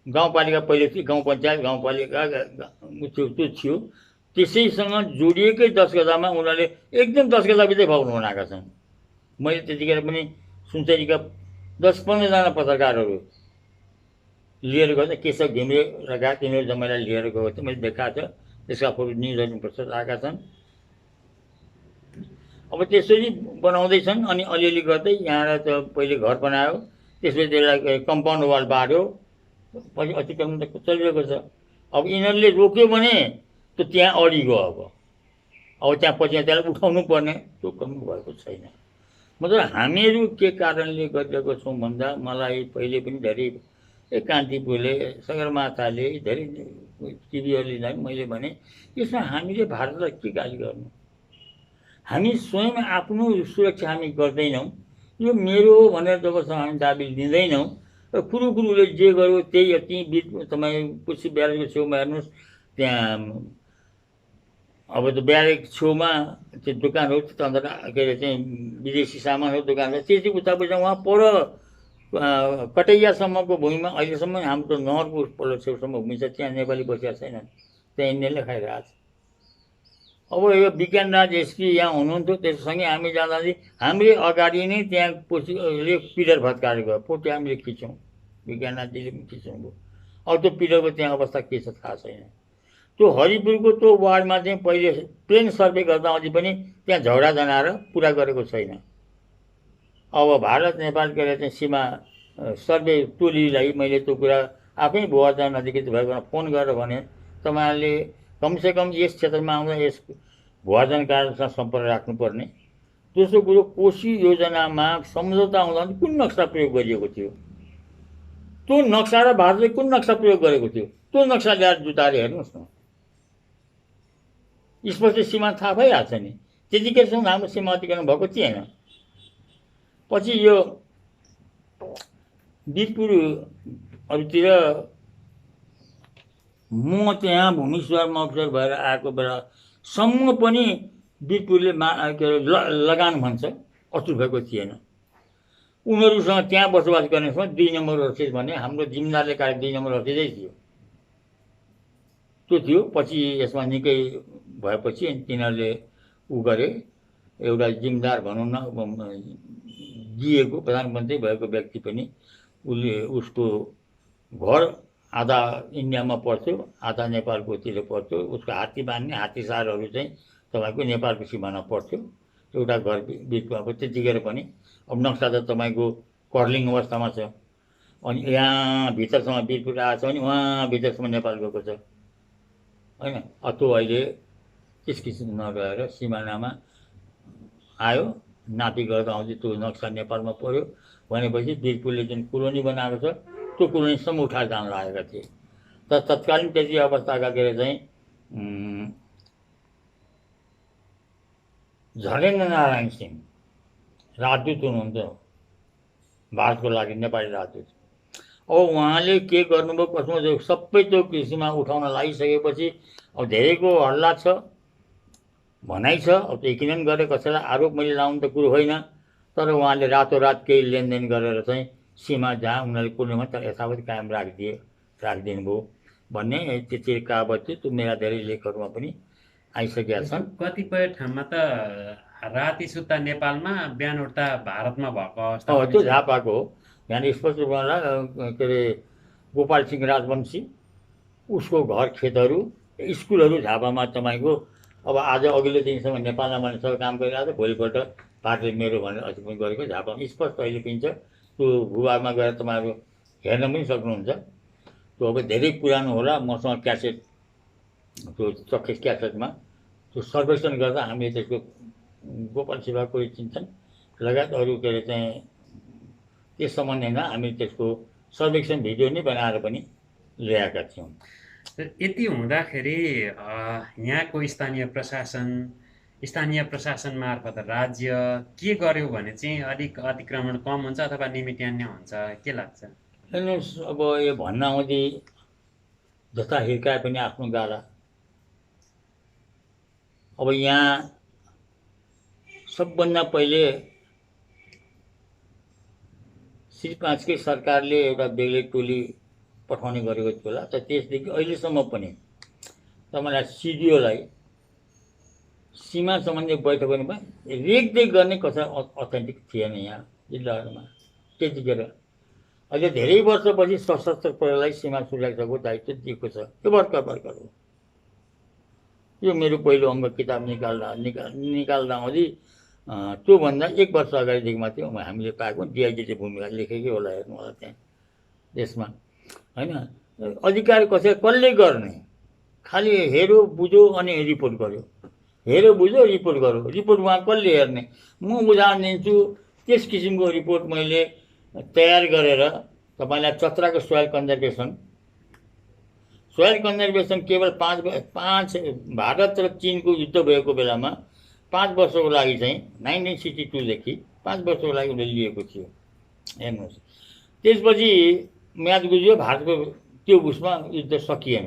गाउँपालिका पहिले थियो, गाउँ पञ्चायत गाउँपालिका त्यो थियो, त्यसैसँग जोडिएकै 10 गजामा उनीहरूले एकदम 10 गजाभित्रै भगाउनु बनाएका छन्। मैले त्यतिखेर पनि सुनसरीका 10-15 जना पत्रकारहरू लिएर गएको, केशव घिम्रे लगायत तिनीहरू जम्मैलाई लिएर गएको थियो, मैले देखाएको छ, त्यसका फोटो न्युजहरू प्रस्तुत आएका छन्। अब त्यसरी बनाउँदैछन्, अनि अलिअलि गर्दै यहाँ त पहिले घर बनायो, त्यसपछि त्यसलाई कम्पाउन्ड वाल बाँड्यो, पछि अतिक्रमण त चलिरहेको छ। अब यिनीहरूले रोक्यो भने त त्यहाँ अडिगयो, अब त्यहाँ पछि त्यसलाई उठाउनु पर्ने, त्यो गर्नु भएको छैन। मतलब हामीहरू के कारणले गरिरहेको छौँ भन्दा मलाई पहिले पनि धेरै कान्तिपुरले सगरमाथाले धेरै टिभीहरूले मैले भने यसमा हामीले भारतलाई के गाली गर्नु, हामी स्वयं आफ्नो सुरक्षा हामी गर्दैनौँ, यो मेरो हो भनेर जबसम्म हामी दाबी लिँदैनौँ र कुरुकुरुले जे गर्यो त्यही त्यहीँ बिच तपाईँ कोशी ब्यारेजको छेउमा हेर्नुहोस्, त्यहाँ अब त्यो ब्यारेज छेउमा त्यो दोकान हो, त्यो अन्त के अरे चाहिँ विदेशी सामानहरू दोकान हो, त्यति उतापट्टि उहाँ पर कटैयासम्मको भूमिमा अहिलेसम्म हाम्रो नहरको पल्लो छेउसम्म भूमि छ, त्यहाँ नेपाली बसेका छैनन्, त्यहाँ यिनीहरूले खाइरहेको छ। अब यो विज्ञानराज एसपी यहाँ हुनुहुन्थ्यो, त्यससँगै हामी जाँदाखेरि हामीले अगाडि नै त्यहाँ कोशीले पिलर भत्काएर गयो, फोटो हामीले खिच्यौँ, विज्ञानराजजीले पनि खिच्नुभयो। अब त्यो पिलरको त्यहाँ अवस्था के छ थाहा छैन। त्यो हरिपुरको त्यो वार्डमा चाहिँ पहिले प्लेन सर्वे गर्दा अझै पनि त्यहाँ झगडा जनाएर पुरा गरेको छैन। अब भारत नेपाल के अरे चाहिँ सीमा सर्वे टोलीलाई मैले त्यो कुरा आफै भुवाजन अधिकृत भएको फोन गरेर भने तपाईँहरूले कमसेकम यस क्षेत्रमा आउँदा यस भुवाजन कार्यसँग सम्पर्क राख्नुपर्ने। दोस्रो कुरो, कोशी योजनामा सम्झौता आउँदा कुन नक्सा प्रयोग गरिएको थियो, त्यो नक्सा र भारतले कुन नक्सा प्रयोग गरेको थियो, त्यो नक्सा ल्याएर जुटाएर हेर्नुहोस् न, स्पष्ट सीमा थाहा भइहाल्छ नि। त्यतिखेरसम्म हाम्रो सीमा अतिक्रमण भएको थिएन। पछि यो वीरपुरहरूतिर म त्यहाँ भूमि सुधारमा अफिसर भएर आएको बेलासम्म पनि वीरपुरले के अरे लगान भन्छ अचुल भएको थिएन। उनीहरूसँग त्यहाँ बसोबास गर्नेसँग 2 नम्बर रसिद भने हाम्रो जिम्मेदारले काटेको 2 नम्बर रसिदै थियो, त्यो थियो। पछि यसमा निकै भएपछि तिनीहरूले ऊ गरे, एउटा जिम्मेदार भनौँ न दिएको प्रधानमन्त्री भएको व्यक्ति पनि उसले उसको घर आधा इन्डियामा पर्थ्यो, आधा नेपालकोतिर पर्थ्यो, उसको हात्ती बान्ने हात्तीसारहरू चाहिँ तपाईँको नेपालको सिमाना पर्थ्यो, एउटा घर बिचमा। अब त्यतिखेर पनि अब नक्सा त तपाईँको कर्लिङ अवस्थामा छ, अनि यहाँ भित्रसम्म वीरपुर आएको छ भने उहाँ भित्रसम्म नेपाल गएको छ होइन। त्यो अहिले त्यस किसिम नरहेर सिमानामा आयो, नापी गर्दा आउँदै त्यो नक्सा नेपालमा पऱ्यो भनेपछि वीरपुरले जुन कोलोनी बनाएको छ त्यो कोलोनीसम्म उठाएर जान लागेका थिए। तर तत्कालीन त्यति अवस्थाका के अरे चाहिँ झरेन्द्र नारायण सिंह राजदूत हुनुहुन्थ्यो भारतको लागि नेपाली राजदूत। अब उहाँले के गर्नुभयो कसमा सबै त्यो कृषिमा उठाउन लागिसकेपछि अब धेरैको हल्ला छ, भनाइ छ। अब त्यो किन गरे कसैलाई आरोप मैले लाउनु त कुरो होइन, तर उहाँले रातोरात केही लेनदेन गरेर चाहिँ सीमा जहाँ उनीहरूले कुर्नेमा तर यथावत कायम राखिदिनु भयो भन्ने त्यति कहावत थियो। त्यो मेरा धेरै लेखहरूमा पनि आइसकेका छन्। कतिपय ठाउँमा त राति सुत्ता नेपालमा बिहान उठ्दा भारतमा भएको अवस्था पनि त्यो छ। झापाको हो। यहाँ स्पष्ट रूपमा के अरे गोपाल सिंह राजवंशी, उसको घर खेतहरू, स्कुलहरू झापामा तपाईँको अब आज अघिल्लो दिनसम्म नेपालमा मानिसहरू काम गरिरहेको छ, भोलिपल्ट पार्टीले मेरो भनेर अझै पनि गरेको झापामा स्पष्ट अहिले पनि छ। त्यो भूभागमा गएर तपाईँहरू हेर्न पनि सक्नुहुन्छ। त्यो अब धेरै पुरानो होला, मसँग क्यासेट, त्यो चक्केस क्यासेटमा त्यो सर्वेक्षण गर्दा हामीले त्यसको गोपाल शिवा कोही चिन्छन् लगायत अरू के अरे चाहिँ त्यस सम्बन्धमा हामी त्यसको सर्वेक्षण भिडियो नै बनाएर पनि ल्याएका थियौँ। यति हुँदाखेरि यहाँको स्थानीय प्रशासन मार्फत राज्य के गर्यो भने चाहिँ अलिक अतिक्रमण कम हुन्छ अथवा निमित्यान्य हुन्छ, के लाग्छ? हेर्नुहोस्, अब यो भन्न आउँदी जस्ता हिर्काए पनि आफ्नो गाला। अब यहाँ सबभन्दा पहिले श्री 5 सरकारले एउटा बेग्लै टोली पठाउने गरेको थियो होला। त त्यसदेखि अहिलेसम्म पनि तपाईँलाई सिडिओलाई सीमा सम्बन्धी बैठकहरूमा रेखदेख गर्ने कसै अथेन्टिक थिएन यहाँ जिल्लाहरूमा त्यतिखेर। अहिले धेरै वर्षपछि सशस्त्र प्रहरीलाई सीमा सुरक्षाको दायित्व दिएको छ। त्यो भर्खर हो। यो मेरो पहिलो अङ्क किताब निकाल्दा अघि त्योभन्दा 1 वर्ष अगाडिदेखि मात्रै हामीले पाएको डिआइजीले भूमिका लेखेकै होला, हेर्नु होला त्यहाँ त्यसमा होइन। अधिकार कसले गर्ने, खालि हेऱ्यो बुझ्यो अनि रिपोर्ट गर्यो, हेऱ्यो बुझ्यो रिपोर्ट गर्यो। रिपोर्ट उहाँ कसले हेर्ने? म उदाहरण दिन्छु। त्यस किसिमको रिपोर्ट मैले तयार गरेर तपाईँलाई चतराको सोयल कन्जर्भेसन केवल 5 भारत र चिनको युद्ध भएको बेलामा 5 वर्षको लागि चाहिँ 1962 देखि 5 वर्षको लागि उसले लिएको थियो। हेर्नुहोस्, त्यसपछि म्याद गुज्यो, भारतको त्यो उसमा युद्ध सकिएन।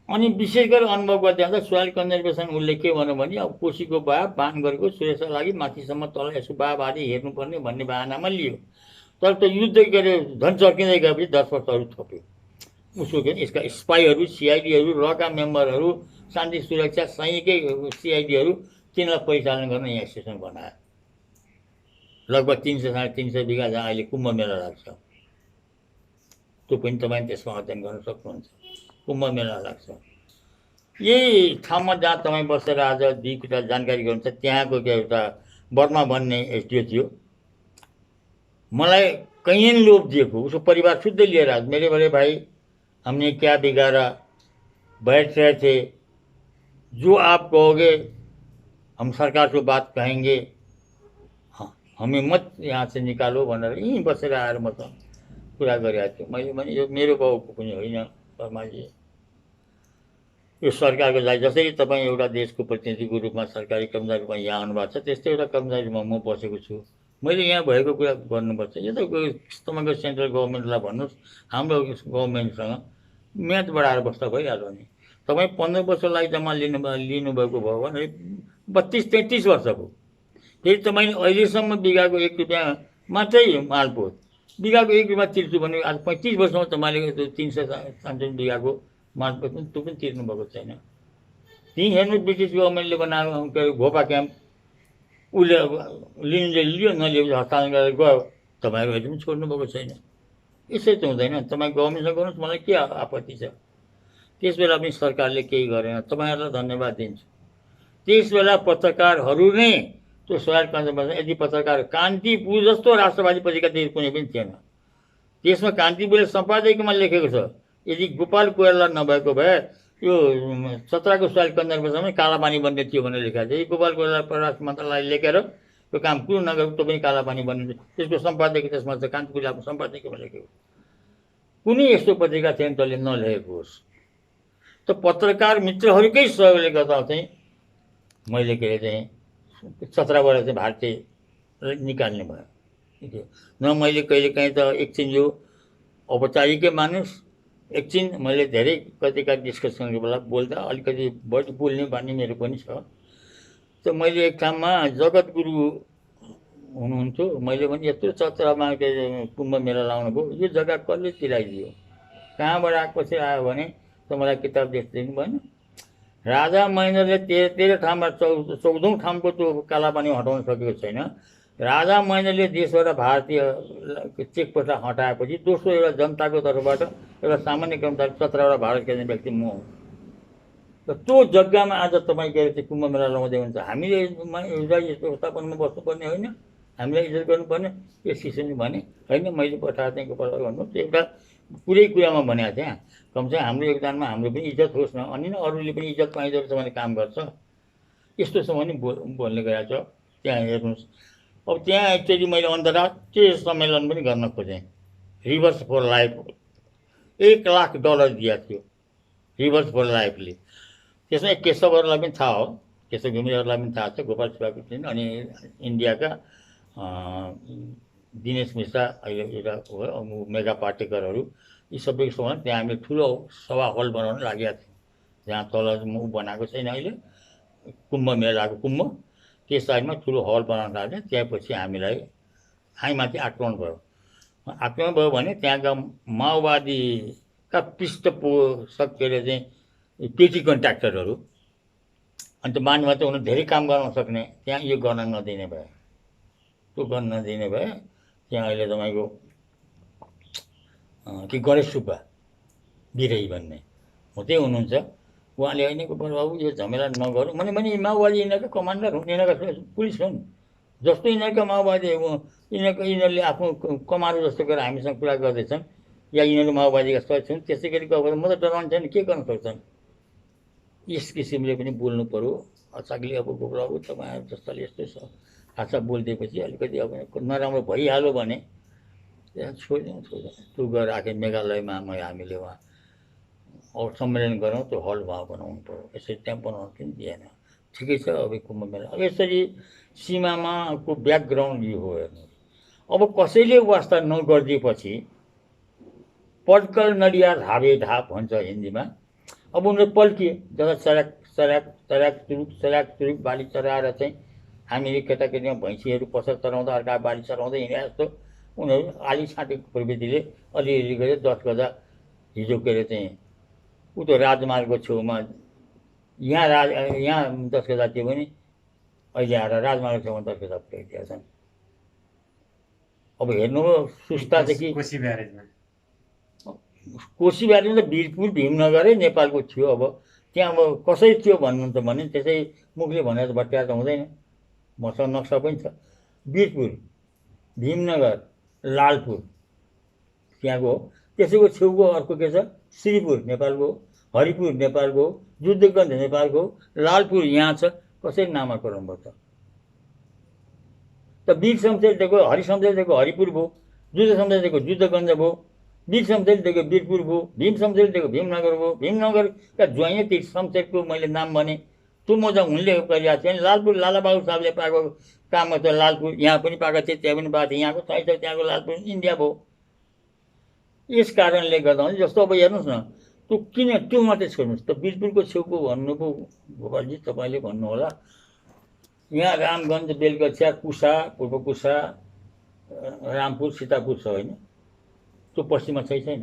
अनि विशेष गरी अनुभव गर्दै जाँदा सोयल कन्जर्भेसन उसले के भन्यो भने अब कोसीको बाह बान गरेको सुरक्षाका लागि माथिसम्म तल यसो बाह बारी हेर्नुपर्ने भन्ने बाहनामा लियो। तर त्यो युद्ध के अरे झन् चर्किँदै गएपछि 10 वर्षहरू थप्यो। उसको के यसका स्पाईहरू, सिआइडीहरू, रका मेम्बरहरू, शान्ति सुरक्षा सैनिकै सिआइडीहरू, तिनलाई परिचालन गर्न यहाँ स्टेसन बनायो। लगभग 300-350 बिघा जहाँ अहिले कुम्भ मेला लाग्छ, त्यो पनि तपाईँ त्यसमा अध्ययन गर्न सक्नुहुन्छ। कुम्भ मेला लाग्छ यही ठाउँमा जहाँ तपाईँ बसेर आज 2 कुरा जानकारी गर्नुहुन्छ। त्यहाँको एउटा बर्मा भन्ने एसडिओ थियो, मलाई कहीं लोभ दिएको। उसको परिवार शुद्ध लिएर आज मेरे बड़े भाई हमने क्या बिगाड़ा, बैठ रहे थे, जो आप कहोगे हम सरकार को बात कहेंगे, हमें मत यहाँ से निकालो भनेर यहीँ बसेर आएर मसँग कुरा गरिरहेको थियो। मैले भने यो मेरो बाउको पनि होइन शर्माजी, यो सरकारको लागि जसरी तपाईँ एउटा देशको प्रतिनिधिको रूपमा सरकारी कर्मचारी रूपमा यहाँ आउनुभएको छ, त्यस्तै एउटा कर्मचारी रूपमा म बसेको छु। मैले यहाँ भएको कुरा गर्नुपर्छ। यो त तपाईँको सेन्ट्रल गभर्मेन्टलाई भन्नुहोस्, हाम्रो गभर्मेन्टसँग म्याद बढाएर बस्दा भइहाल्यो नि। तपाईँ 15 वर्ष लागि जम्मा लिनुभएको भयो भने 32-33 वर्षको, फेरि तपाईँले अहिलेसम्म बिघाको 1 रुपियाँ मात्रै मालपोत, बिघाको 1 रुपियाँ तिर्छु भने आज 35 वर्षमा तपाईँले 300-350 बिघाको मालपोत पनि त्यो पनि तिर्नुभएको छैन। त्यहीँ हेर्नु ब्रिटिस गभर्मेन्टले बनाएको के अरे घोपा क्याम्प, उसले लिनुले लियो, नलिएपछि हस्तान्तरण गरेर गयो। तपाईँहरू अहिले पनि छोड्नुभएको छैन। यसै त हुँदैन। तपाईँ गभर्मेन्टसँग गर्नुहोस्, मलाई के आपत्ति छ। त्यस बेला पनि सरकारले केही गरेन। तपाईँहरूलाई धन्यवाद दिन्छु। त्यस बेला पत्रकारहरू नै त्यो सोयल कन्जर्भेसन, यदि पत्रकार कान्तिपुर जस्तो राष्ट्रवादी पत्रिका देश कुनै पनि थिएन। त्यसमा कान्तिपुरले सम्पादकीयमा लेखेको छ, यदि गोपाल कोइराला नभएको भए यो चतराको सोयल कन्जर्भेसनमै कालापानी बन्ने थियो भनेर लेखेको छ। यदि गोपाल कोइराला परराष्ट्र मन्त्रालयले लेखेर यो काम कुरो नगरेको त्यो पनि कालापानी बन्ने, त्यसको सम्पादकीय त्यसमा छ, कान्तिपुरले आफ्नो सम्पादकीयमा लेखेको। कुनै यस्तो पत्रिका थिएन तैँले नलेखेको होस्। त पत्रकार मित्रहरूकै सहयोगले गर्दा चाहिँ मैले के अरे चाहिँ चतराबाट चाहिँ भारतीय निकाल्ने भयो। न मैले कहिलेकाहीँ त एकछिन यो औपचारिकै मानुस, एकछिन मैले धेरै कतिका डिस्कसनको बेला बोल्दा अलिकति बढी बोल्ने बानी मेरो पनि छ। त मैले एक ठाउँमा जगद्गुरु हुनुहुन्थ्यो, मैले पनि यत्रो चतरामा कुम्भ मेला लाउनु भयो, यो जग्गा कसले चिलाइदियो, कहाँबाट आएको कसरी आयो भने त मलाई किताब देख्दिनु भएन। राजा महेन्द्रले तेह्र ठाउँमा 14औं ठाउँको त्यो कालापानी हटाउन सकेको छैन। राजा महेन्द्रले देशबाट भारतीय चेकपोस्ट हटाएपछि दोस्रो एउटा जनताको तर्फबाट एउटा सामान्य कर्मचारी 17वटा भारत खेल्ने व्यक्ति म हुँ। र त्यो जग्गामा आज तपाईँ गएर चाहिँ कुम्भ मेला लाउँदै हुन्छ, हामीले यस्तो व्यवस्थापनमा बस्नुपर्ने होइन, हामीलाई इज्जत गर्नुपर्ने। यस किसिमले भने होइन, मैले पठाएको थिएँ गोपाल भन्नु, त्यो एउटा पुरै कुरामा भनेको थिएँ। कमसेकम हाम्रो योगदानमा हाम्रो पनि इज्जत होस् न, अनि न अरूले पनि इज्जत पाइँदो रहेछ भने काम गर्छ। यस्तोसम्म नि बोल्ने गएको छ। त्यहाँ हेर्नुहोस्, अब त्यहाँ एक्चुअली मैले अन्तर्राष्ट्रिय सम्मेलन पनि गर्न खोजेँ। रिभर्स फर लाइफ $1 लाख दिएको थियो, रिभर्स फर लाइफले। त्यसमा केशवहरूलाई पनि थाहा हो, केशव घिमिरेहरूलाई पनि थाहा छ, गोपाल शिवाको अनि इन्डियाका दिनेश मिश्रा अहिले एउटा मेगा पाटेकरहरू, यी सबैसँग त्यहाँ हामीले ठुलो सभा हल बनाउन लागेका थियौँ। जहाँ तल ऊ बनाएको छैन अहिले कुम्भ मेलाको कुम्भ, त्यस साइडमा ठुलो हल बनाउन लाग्यो। त्यहाँपछि हामीमाथि आक्रमण भयो। आक्रमण भयो भने त्यहाँका माओवादीका पृष्ठपोषक के अरे चाहिँ पेटी कन्ट्र्याक्टरहरू, अन्त मान्छेमा त उनीहरू धेरै काम गर्न सक्ने, त्यहाँ यो गर्न नदिने भए, त्यो गर्न नदिने भए त्यहाँ अहिले तपाईँको कि गणेश सुब्बा बिरही भन्ने हो त्यही हुनुहुन्छ। उहाँले होइन गोपाल बाबु यो झमेला नगरौँ भने माओवादी यिनीहरूका कमान्डर हुन्, यिनीहरूका पुलिस हुन्, जस्तो यिनीहरूका माओवादी यिनीहरूले आफ्नो कमारो जस्तो गरेर हामीसँग कुरा गर्दैछन्, या यिनीहरू माओवादीका सदस्य हुन्, त्यसै गरी गयो म त डराउने छैन, के गर्न सक्छन्। यस किसिमले पनि बोल्नु पऱ्यो। अचाकले अब गोपाल बाबु तपाईँहरू जस्ताले यस्तो छ भाषा बोलिदिएपछि अलिकति अब नराम्रो भइहाल्यो भने त्यहाँ छोडिदिउँ। त्यो गएर आखिर मेघालयमा हामीले उहाँ सम्मेलन गरौँ, त्यो हल वहाँ बनाउनु पऱ्यो। यसरी त्यहाँ बनाउनु पनि दिएन। ठिकै छ, अब कुम्भ मेला अब यसरी सीमामाको ब्याकग्राउन्ड यो हो हेर्नु। अब कसैले वास्ता नगरिदिएपछि पड्कल नडिया धाबे ढाप भन्छ हिन्दीमा। अब उनीहरू पल्किए, जता सराक सराक सराक चुरुक सराक चुरुक बाली चराएर चाहिँ हामीले केटाकेटीमा भैँसीहरू पसल चराउँदा अर्का बाली चराउँदै हिँडे जस्तो उनीहरू आली छाँटेको प्रविधिले अलिअलि गरेर 10 गजा हिजो के अरे चाहिँ उतो राजमार्गको छेउमा यहाँ 10 गजा थियो भने अहिले आएर राजमार्गको छेउमा 10 गजा पुर्याइदिएका छन्। अब हेर्नु सुस्तादेखि कोशी ब्यारेजमा त वीरपुर भीमनगरै नेपालको थियो। अब त्यहाँ अब कसरी थियो भन्नुहुन्छ भने त्यसै मुखले भनेर भट्याएर त हुँदैन, मसँग नक्सा पनि छ। वीरपुर भीमनगर लालपुर त्यहाँको हो। त्यसैको छेउको अर्को के छ श्रीपुर नेपालको, हरिपुर नेपालको, जुद्धगञ्ज नेपालको, लालपुर यहाँ छ। कसरी नामाकरण भयो त वीर शमशेरदेखिको हरि शमशेरदेखिको हरिपुर भयो, जुद्ध शमशेरदेखिको जुद्धगञ्ज भयो, वीर शमशेरदेखिको वीरपुर भयो, भीम शमशेरदेखिको भीमनगर भयो। भीमनगरका ज्वाइँ ती शमशेरको मैले नाम भने त्यो मजा उनले गरिरहेको थिएँ। लालपुर लालाबाबु साहबले पाएको काममा त लालपुर यहाँ पनि पाएको थिएँ, त्यहाँ पनि पाएको थिएँ, यहाँको छैन त्यहाँको लालपुर इन्डिया भयो। यस कारणले गर्दा जस्तो अब हेर्नुहोस् न, त्यो किन त्यो मात्रै छोड्नुहोस् त, वीरपुरको छेउको भन्नुभयो गोपालजी तपाईँले भन्नुहोला। यहाँ रामगञ्ज बेलगछिया कुसा पूर्व कुसा रामपुर सीतापुर छ होइन, त्यो पश्चिममा छैन।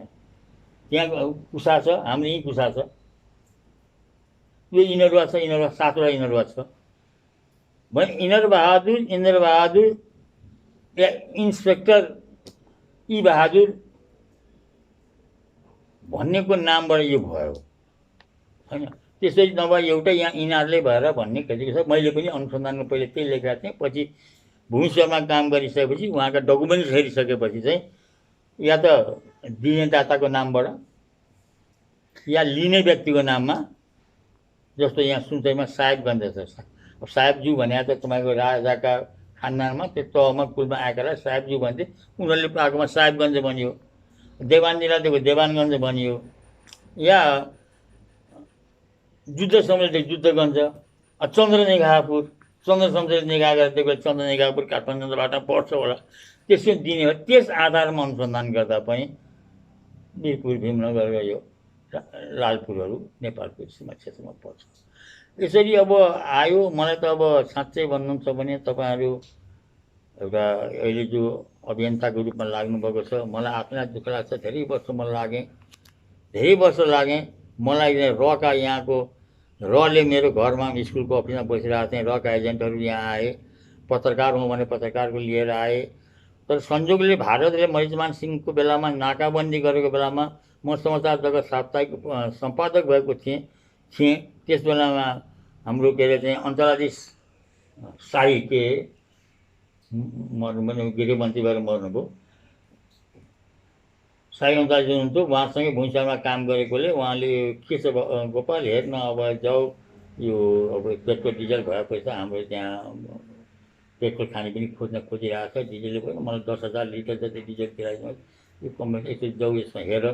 त्यहाँ कुसा छ, हाम्रो यहीँ कुसा छ, यो इनरवा छ, इनरवा 7वटा इनरवा छ भने इन्द्रबहादुर या इन्सपेक्टर ई बहादुर भन्नेको नामबाट यो भयो होइन। त्यसरी नभए एउटै यहाँ यिनीहरूले भएर भन्ने खोजेको छ। मैले पनि अनुसन्धानको पहिले त्यही लेखेका थिएँ। पछि भूमिश्वरमा काम गरिसकेपछि उहाँका डकुमेन्ट्स हेरिसकेपछि चाहिँ या त दिने दाताको नामबाट या लिने व्यक्तिको नाममा, जस्तो यहाँ सुनसरीमा साहेबगञ्ज छ। अब साहेबज्यू भने त तपाईँको राजाका खानदानमा त्यो तहमा कुलमा आएकालाई साहेबज्यू भन्थे, उनीहरूले पाएकोमा साहेबगञ्ज बनियो। देवान जिल्लादेखि देवानगञ्ज बनियो, या जुद्ध शमशेरदेखि जुद्धगञ्ज, चन्द्र निगाहपुर, चन्द्र शमशेर निगाह गरेको चन्द्र निगाहपुर काठमाडौँबाट पर्छ होला, त्यसो दिने हो। त्यस आधारमा अनुसन्धान गर्दा पनि वीरपुर भीमनगर र यो लालपुरहरू नेपालको सीमा क्षेत्रमा पर्छ। यसरी अब आयो। मलाई त अब साँच्चै भन्नुहुन्छ भने तपाईँहरू एउटा अहिले जो अभियन्ताको रूपमा लाग्नुभएको छ, मलाई आफैलाई दुःख लाग्छ। धेरै वर्ष म लागेँ, धेरै वर्ष लागेँ। मलाई रका यहाँको रले मेरो घरमा स्कुलको अफिसमा बसिरहेको थिएँ। रका एजेन्टहरू यहाँ आए, पत्रकार हुँ भने पत्रकारको लिएर आए। तर संयोगले भारतले महिषमान सिंहको बेलामा नाकाबन्दी गरेको बेलामा म समाचार जगत साप्ताहिक सम्पादक भएको थिएँ। त्यस बेलामा हाम्रो के अरे चाहिँ अञ्चलाधीश शाही के मर्नु गृहमन्त्री भएर मर्नुभयो, शाही अञ्चलाधीश हुनुहुन्थ्यो। उहाँसँगै भुइँचालोमा काम गरेकोले उहाँले के छ गोपाल हेर्न, अब जाऊ यो अब पेट्रोल डिजल भएपछि हाम्रो त्यहाँ पेट्रोल खाने पनि खोजिरहेको छ। डिजलले पनि मलाई 10,000 लिटर जति डिजल किराइदिनुहोस्, यो कम्पनी यसो जाऊ यसमा हेर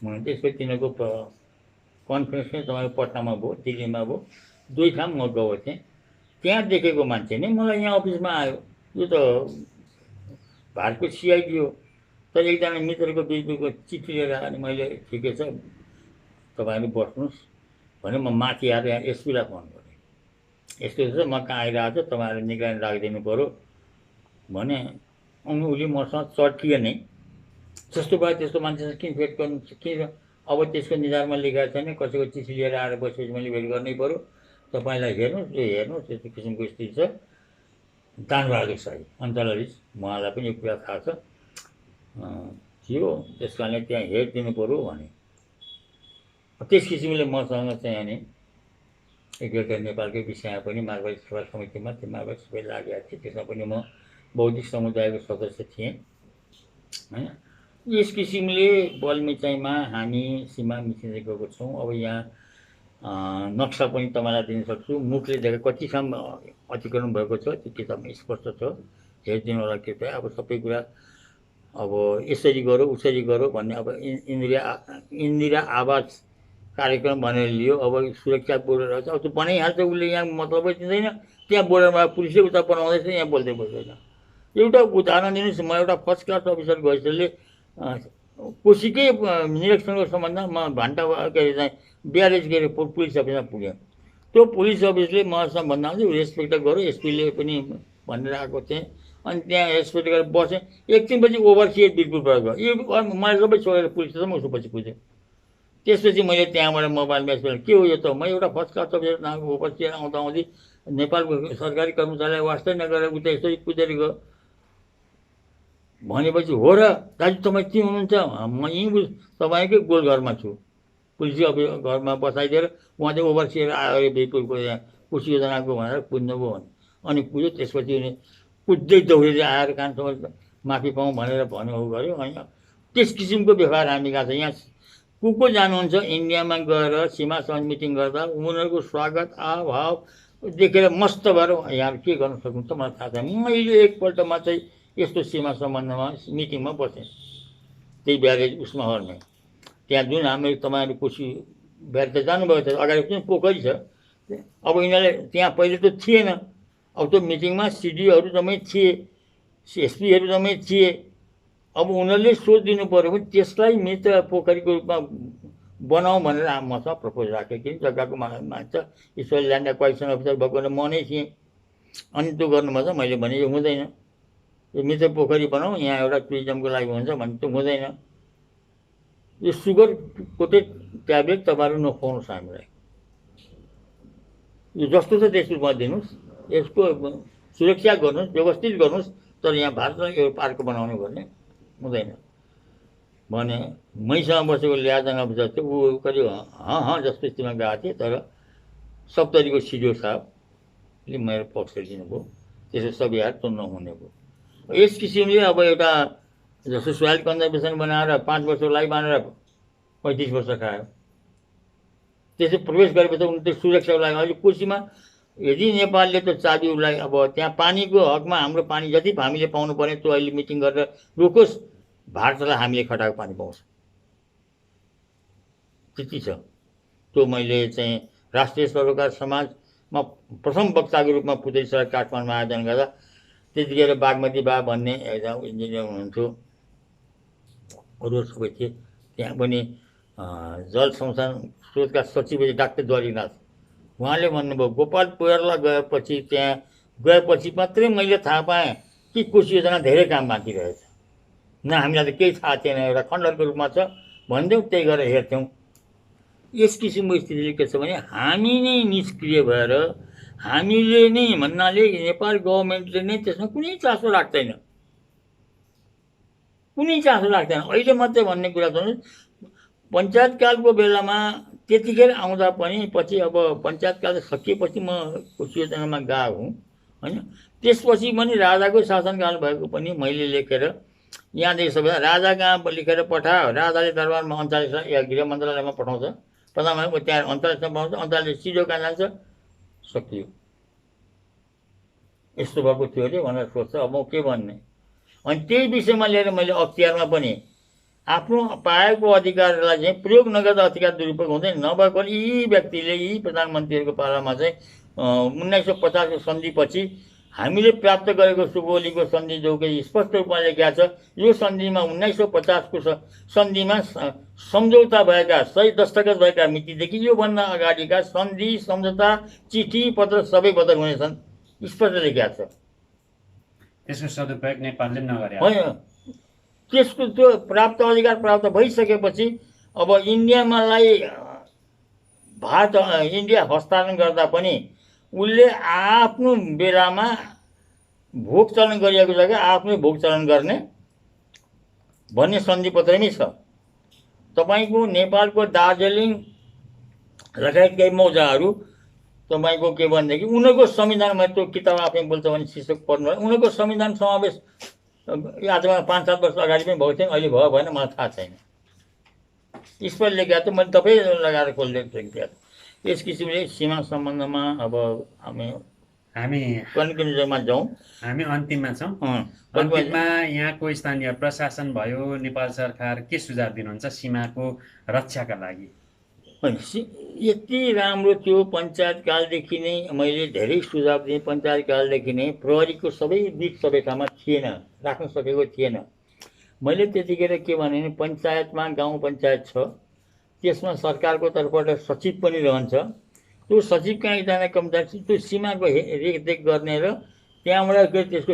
भन्नु। त्यसपछि तिनीहरूको कन्फरेन्स पनि तपाईँको पटनामा भयो, दिल्लीमा भयो, 2 ठाउँ म गएको थिएँ। त्यहाँ देखेको मान्छे नै मलाई यहाँ अफिसमा आयो। यो त भारतको सिआइडी हो। तर एकजना मित्रको बिजुको चिठी लिएर आयो। अनि मैले ठिकै छ तपाईँहरू बस्नुहोस् भने म माथि आएर यहाँ एसपीलाई फोन गरेँ। यस्तो छ म कहाँ आइरहेको छु, तपाईँहरू निगरानी राखिदिनु पऱ्यो भने। अनि उसले मसँग चर्कियो नै। जस्तो भयो त्यस्तो मान्छेसँग किन भेट गर्नु, किन अब त्यसको निधारमा लेखेको छैन। कसैको चिठी लिएर आएर बसेपछि मैले भेट गर्नै पऱ्यो। तपाईँलाई हेर्नुहोस्, यो हेर्नुहोस्, त्यस्तो किसिमको स्थिति छ। दानबहादुर शाही अञ्चलाधीश, उहाँलाई पनि यो कुरा थाहा छ थियो। त्यस कारणले त्यहाँ हेरिदिनु पऱ्यो भने। त्यस किसिमले मसँग चाहिँ अनि एकजना नेपालकै विषयमा पनि मार्गदर्शक सेवा समितिमा त्यो मार्गदर्शक सबै लागेको थिएँ। त्यसमा पनि म बौद्धिक समुदायको सदस्य थिएँ होइन। यस किसिमले बलमिचाइमा हामी सीमा मिचिँदै गएको छौँ। अब यहाँ नक्सा पनि तपाईँलाई दिन सक्छु। मुखले देखेर कति ठाउँ अतिक्रमण भएको छ त्यो किताबमा स्पष्ट छ, हेरिदिनु होला कृपया। अब सबै कुरा अब यसरी गरौँ उसरी गरौँ भन्ने अब इन्दिरा आवास कार्यक्रम भनेर लियो। अब सुरक्षा बोर्डर छ, अब त्यो बनाइहाल्छ उसले, यहाँ मतलबै दिँदैन। त्यहाँ बोर्डरमा पुलिसले उता बनाउँदैछ, यहाँ बोल्दै बस्दैन। एउटा उदाहरण दिनुहोस्। म एउटा फर्स्ट क्लास अफिसर गएकोले कोसीकै निरीक्षणको सम्बन्धमा म घन्टा के अरे चाहिँ ब्यारेज गएर पुलिस अफिसमा पुगेँ। त्यो पुलिस अफिसले मसँग भन्दा चाहिँ रेस्पेक्ट गरौँ, एसपीले पनि भनेर आएको थिएँ। अनि त्यहाँ रेस्पेक्ट गरेर बसेँ। एकछिनपछि ओभरसियर वीरपुरबाट गयो। यो मैले सबै छोडेर पुलिस स्टेसनमा उसो पछि पुगेँ। त्यसपछि मैले त्यहाँबाट मोबाइलमा यसो के हो यो त, म एउटा फर्स्ट क्लास अफिसर नामको ओभरसियर आउँदा आउँदै नेपालको सरकारी कर्मचारीलाई वास्तै नगरेर उता यसरी कुदेर गयो भनेपछि हो र दाजु तपाईँ के हुनुहुन्छ, म यहीँ तपाईँकै गोलघरमा छु। पुलिस अफिस घरमा बसाइदिएर उहाँ चाहिँ ओभरसियर आयो अरे वीरपुरको यहाँ कोशी योजनाको भनेर कुद्नुभयो भने। अनि कुद्यो। त्यसपछि उनी कुद्दै दौडेर आएर कानसम्म माफी पाऊँ भनेर भन्यो गऱ्यो होइन। त्यस किसिमको व्यवहार हामी गएको छ। यहाँ को जानुहुन्छ इन्डियामा गएर सीमा समिति मिटिङ गर्दा उनीहरूको स्वागत आभाव देखेर मस्त भएर यहाँ के गर्न सक्नुहुन्छ मलाई थाहा छैन। मैले एकपल्टमा चाहिँ यस्तो सीमा सम्बन्धमा मिटिङमा बसेँ, त्यही ब्यारेज उसमा हर्ने। त्यहाँ जुन हाम्रो तपाईँहरू कोसी ब्यारेज त जानुभएको छ, अगाडि पनि पोखरी छ। अब यिनीहरूले त्यहाँ पहिले त थिएन। अब त्यो मिटिङमा सिडिओहरू जम्मै थिए, एसपीहरू जम्मै थिए। अब उनीहरूले सोचिदिनु पऱ्यो भने त्यसलाई मृत पोखरीको रूपमा बनाऊ भनेर मसँग प्रपोज राख्यो। किन जग्गाको मान्छ ईश्वर ल्यान्ड एक्वाइजिसन अफिसर भएको म नै थिएँ। अनि त्यो गर्नुपर्छ। मैले भने यो हुँदैन, यो मृत पोखरी बनाऊ, यहाँ एउटा टुरिज्मको लागि हुन्छ भने त्यो हुँदैन। यो सुगर कोटेड ट्याब्लेट तपाईँहरू नखुवाउनुहोस् हामीलाई, यो जस्तो छ त्यस्तो दिनुहोस्, यसको सुरक्षा गर्नुहोस्, व्यवस्थित गर्नुहोस्। तर यहाँ भारतमा यो पार्क बनाउने भन्ने हुँदैन भने। मैसँग बसेको ल्याजन अफिसर थियो, ऊ करिब जस्तो स्थितिमा गएको थिएँ। तर सप्तरीको सिडिओ साहबले मेरो पक्ष लिनुभयो। त्यसो सब यार त नहुने भयो। यस किसिमले अब एउटा जस्तो सोइल कन्जर्भेसन बनाएर 5 वर्षको लागि बनाएर 35 वर्ष खायो। त्यसो प्रवेश गरेपछि उनी त्यो सुरक्षाको लागि अहिले कोसीमा यदि नेपालले त चाबी उसलाई अब त्यहाँ पानीको हकमा हाम्रो पानी जति हामीले पाउनु पर्ने त्यो अहिले मिटिङ गरेर रोकोस्, भारतलाई हामीले खटाएको पानी पाउँछ त्यति छ। त्यो मैले चाहिँ राष्ट्रिय सरोकार समाजमा प्रथम वक्ताको रूपमा पुत्री सडक काठमाडौँमा आयोजन गर्दा त्यतिखेर बागमती बा भन्ने एकजना इन्जिनियर हुनुहुन्थ्यो, अरू सबै थिए। त्यहाँ पनि जल संसाधन स्रोतका सचिव डाक्टर द्वारीनाथ, उहाँले भन्नुभयो गोपाल पोखरा गएपछि, त्यहाँ गएपछि मात्रै मैले थाहा पाएँ कि कोशी योजना धेरै काम बाँकी रहेछ। न हामीलाई त केही थाहा थिएन, एउटा खण्डनको रूपमा छ भन्थ्यौँ, त्यही गरेर हेर्थ्यौँ। यस किसिमको स्थितिले के छ भने हामी नै निष्क्रिय भएर, हामीले नै भन्नाले नेपाल गभर्मेन्टले नै त्यसमा कुनै चासो राख्दैन, कुनै चासो राख्दैन। अहिले मात्रै भन्ने कुरा छ, पञ्चायतकालको बेलामा त्यतिखेर आउँदा पनि पछि अब पञ्चायतकाल सकिएपछि म कोशी योजनामा गएको हुँ होइन। त्यसपछि पनि राजाको शासनकाल भएको पनि मैले लेखेर यहाँदेखि सबै राजा कहाँ लेखेर पठायो, राजाले दरबारमा 39 या गृह मन्त्रालयमा पठाउँछ, प्रधानमन्त्री त्यहाँ 39 पठाउँछ, 39 सिधो कहाँ जान्छ, सकियो। यस्तो भएको थियो अरे भनेर सोध्छ। अब म के भन्ने। अनि त्यही विषयमा लिएर मैले अख्तियारमा पनि आफ्नो पाएको अधिकारलाई चाहिँ प्रयोग नगर्दा अधिकार दुरुपयोग हुँदैन। नभएकोले यी व्यक्तिले, यी प्रधानमन्त्रीहरूको पालामा चाहिँ 1950को सन्धिपछि हामीले प्राप्त गरेको सुगौलीको सन्धि जो कि स्पष्ट रूपमा लेखिएको छ, यो सन्धिमा 1950को सन्धिमा सम्झौता भएका, सही दस्तखत भएका मितिदेखि योभन्दा अगाडिका सन्धि, सम्झौता, चिठी पत्र सबै बदल हुनेछन्, स्पष्ट लेखिएको छ। त्यसको सदुपयोग नेपालले नगरे होइन, त्यसको त्यो प्राप्त अधिकार प्राप्त भइसकेपछि अब इन्डियामालाई भारत इन्डिया हस्तान्तरण गर्दा पनि उसले आफ्नो बेलामा भोग चलन गरिएको जग्गा आफ्नै भोग चलन गर्ने भन्ने सन्धिपत्रमै छ। तपाईँको नेपालको दार्जिलिङ लगायत केही मौजाहरू तपाईँको के भनेदेखि उनीहरूको संविधानमा, त्यो किताब आफै बोल्छ भने शीर्षक पढ्नु, उनीहरूको संविधान समावेश आजमा 5-7 वर्ष अगाडि पनि भएको थियो, अहिले भयो भएन मलाई थाहा छैन। स्पष्ट लेखेको थियो, मैले तपाईँ लगाएर खोलिदिएको। यस किसिमले सीमा सम्बन्धमा अब हामी कन्क्लुजनमा जाउँ। हामी अन्तिममा छौँ। अन्तिममा यहाँको स्थानीय प्रशासन भयो, नेपाल सरकार के सुझाव दिनुहुन्छ सीमाको रक्षाका लागि? यति राम्रो थियो पञ्चायतकालदेखि नै मैले धेरै सुझाव दिएँ। पञ्चायतकालदेखि नै प्रहरीको सबै बिट सबै ठाउँमा थिएन, राख्न सकेको थिएन। मैले त्यतिखेर के भने पञ्चायतमा गाउँ पञ्चायत छ, त्यसमा सरकारको तर्फबाट सचिव पनि रहन्छ। त्यो सचिव कहाँ एकजना कर्मचारी त्यो सीमाको रेखदेख गर्ने र त्यहाँबाट त्यसको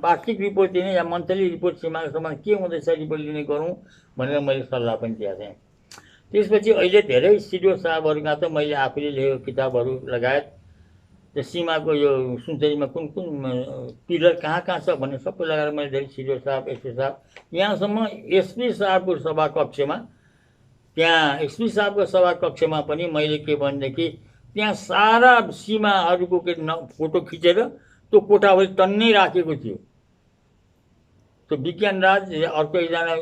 वार्षिक रिपोर्ट दिने या मन्थली रिपोर्ट सीमाको सम्बन्ध के हुँदैछ रिपोर्ट लिने गरौँ भनेर मैले सल्लाह पनि दिएको थिएँ। त्यसपछि अहिले धेरै सिडिओ साहबहरूका त मैले आफूले लेखेको किताबहरू लगायत त्यो सीमाको यो सुनचरीमा कुन कुन पिलर कहाँ कहाँ छ भन्ने सबै लगाएर मैले धेरै सिडिओ साहब, एसपी साहब, यहाँसम्म एसपी साहबको सभा कक्षमा, त्यहाँ एसपी साहबको सभा कक्षमा पनि मैले के भनेदेखि त्यहाँ सारा सीमाहरूको के फोटो खिचेर त्यो कोठाभरि टन्नै राखेको थियो। त्यो विज्ञान राज अर्को एकजना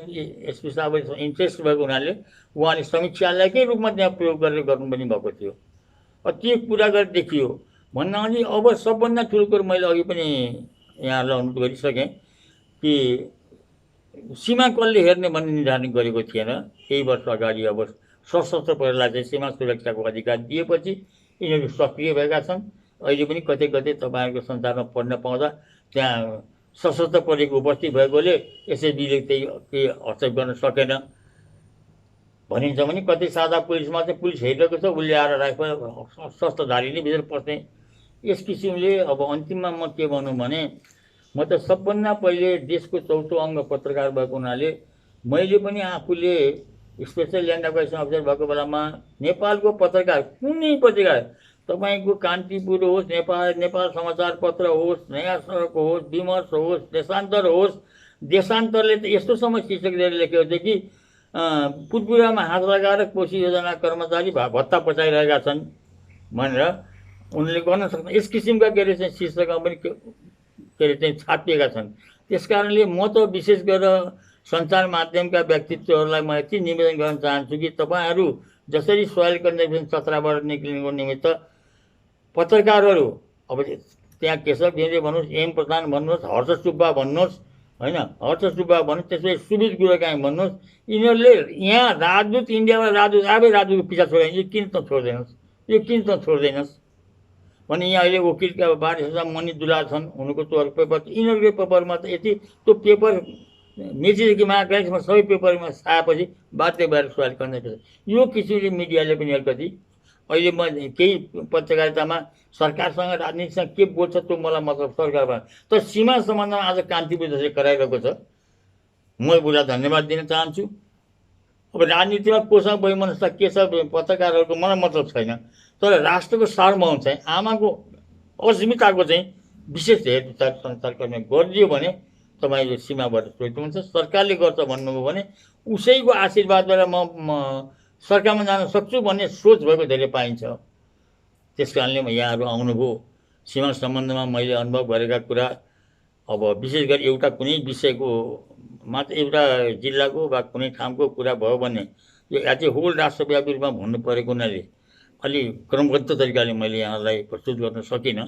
एसपी साहब इन्ट्रेस्ट भएको हुनाले उहाँले समीक्षालयकै रूपमा त्यहाँ प्रयोग गरेर गर्नु पनि भएको थियो। त्यो कुरा गरेर देखियो भन्नाले अब सबभन्दा ठुलो कुरो मैले अघि पनि यहाँलाई अनुरोध गरिसकेँ कि सीमा कसले हेर्ने भन्ने निर्धारण गरेको थिएन। केही वर्ष अगाडि अब सशस्त्र प्रहरीलाई चाहिँ सीमा सुरक्षाको अधिकार दिएपछि यिनीहरू सक्रिय भएका छन्। अहिले पनि कतै कतै तपाईँहरूको संसारमा पढ्न पाउँदा त्यहाँ सशस्त्र प्रहरीको उपस्थित भएकोले एसएसबीले त्यही केही हस्तक्षेप गर्न सकेन भनिन्छ भने कतै सादा पुलिसमा चाहिँ पुलिस हेरेको छ, उसले आएर राइफल शस्त्रधारीले भित्र पस्ने। यस किसिमले अब अन्तिममा म के भनौँ भने म त सबभन्दा पहिले देशको चौथो अङ्ग पत्रकार भएको हुनाले मैले पनि आफूले स्पेसल ल्यान्ड एक्वाजिसन अफिसर भएको बेलामा नेपालको पत्रकार कुनै पत्रकार तपाईँको कान्तिपुर होस्, नेपाल समाचार पत्र होस्, नयाँ सडक होस्, विमर्श होस्, देशान्तर होस्, देशान्तरले त यस्तोसम्म शीर्षक दिएर लेखेको थियो कि पुतपुरामा हात लगाएर कोशी योजना कर्मचारी भत्ता पचाइरहेका छन् भनेर उनले गर्न सक्छ। यस किसिमका के अरे चाहिँ शीर्षकमा पनि के अरे चाहिँ छापिएका छन्। त्यस कारणले म त विशेष गरेर सञ्चार माध्यमका व्यक्तित्वहरूलाई म यति निवेदन गर्न चाहन्छु कि तपाईँहरू जसरी सोइल कन्जर्भेसन चत्राबाट निक्लिनुको निमित्त पत्रकारहरू अब त्यहाँ केशव घिमिरे भन्नुहोस्, एम प्रधान भन्नुहोस्, हर्ष सुब्बा भन्नुहोस्, होइन हर्ष सुब्बा भन्नुहोस्, त्यसपछि सुबित गुरुकाई भन्नुहोस्, यिनीहरूले यहाँ राजदूत इन्डियामा राजदूत आफै राजदूतको पिछा छोडेन। यो किन त छोड्दैनस्, यो किन त छोड्दैनस् भने यहाँ अहिले वकिलका बारेसा मणि दुला छन् उनको त्यो पेपर यिनीहरूको पेपरमा त यति त्यो पेपर मेचीदेखि महाकालेसम्म सबै पेपरमा आएपछि बाध्य भएर सवाल गर्न पर्छ। यो किसिमले मिडियाले पनि अलिकति अहिले म केही पत्रकारितामा सरकारसँग राजनीतिसँग के बोल्छ त्यो मलाई मतलब सरकारमा तर सीमा सम्बन्धमा आज कान्तिपुर जसले कराइरहेको छ म उसलाई धन्यवाद दिन चाहन्छु। अब राजनीतिमा कोसँग वैमनस्यता के छ पत्रकारहरूको मलाई मतलब छैन तर राष्ट्रको सार्वभौम चाहिँ आमाको अस्मिताको चाहिँ विशेष हेरविचार संसारकर्मी गरिदियो भने तपाईँले सीमाबाट सोच्नु हुन्छ। सरकारले गर्छ भन्नुभयो भने उसैको आशीर्वादबाट म सरकारमा जान सक्छु भन्ने सोच भएको धेरै पाइन्छ। त्यस कारणले यहाँहरू आउनुभयो सीमा सम्बन्धमा मैले अनुभव गरेका कुरा अब विशेष गरी एउटा कुनै विषयको मात्र एउटा जिल्लाको वा कुनै ठाउँको कुरा भयो भने यो एज ए होल राष्ट्रव्यापी रूपमा भन्नु परेको हुनाले अलि क्रमबद्ध तरिकाले मैले यहाँलाई प्रस्तुत गर्न सकिनँ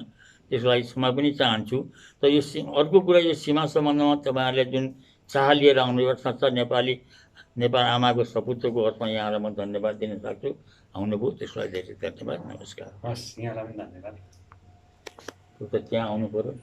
त्यसको लागि क्षमा पनि चाहन्छु। तर यो अर्को कुरा यो सीमा सम्बन्धमा तपाईँहरूले जुन चाह लिएर आउनु एउटा साँच्चा नेपाल आमाको सपुत्रको अर्थमा यहाँलाई म धन्यवाद दिन सक्छु। आउनुभयो त्यसलाई धेरै धन्यवाद नमस्कार। हस् यहाँलाई पनि धन्यवाद। त्यो त त्यहाँ आउनु पऱ्यो।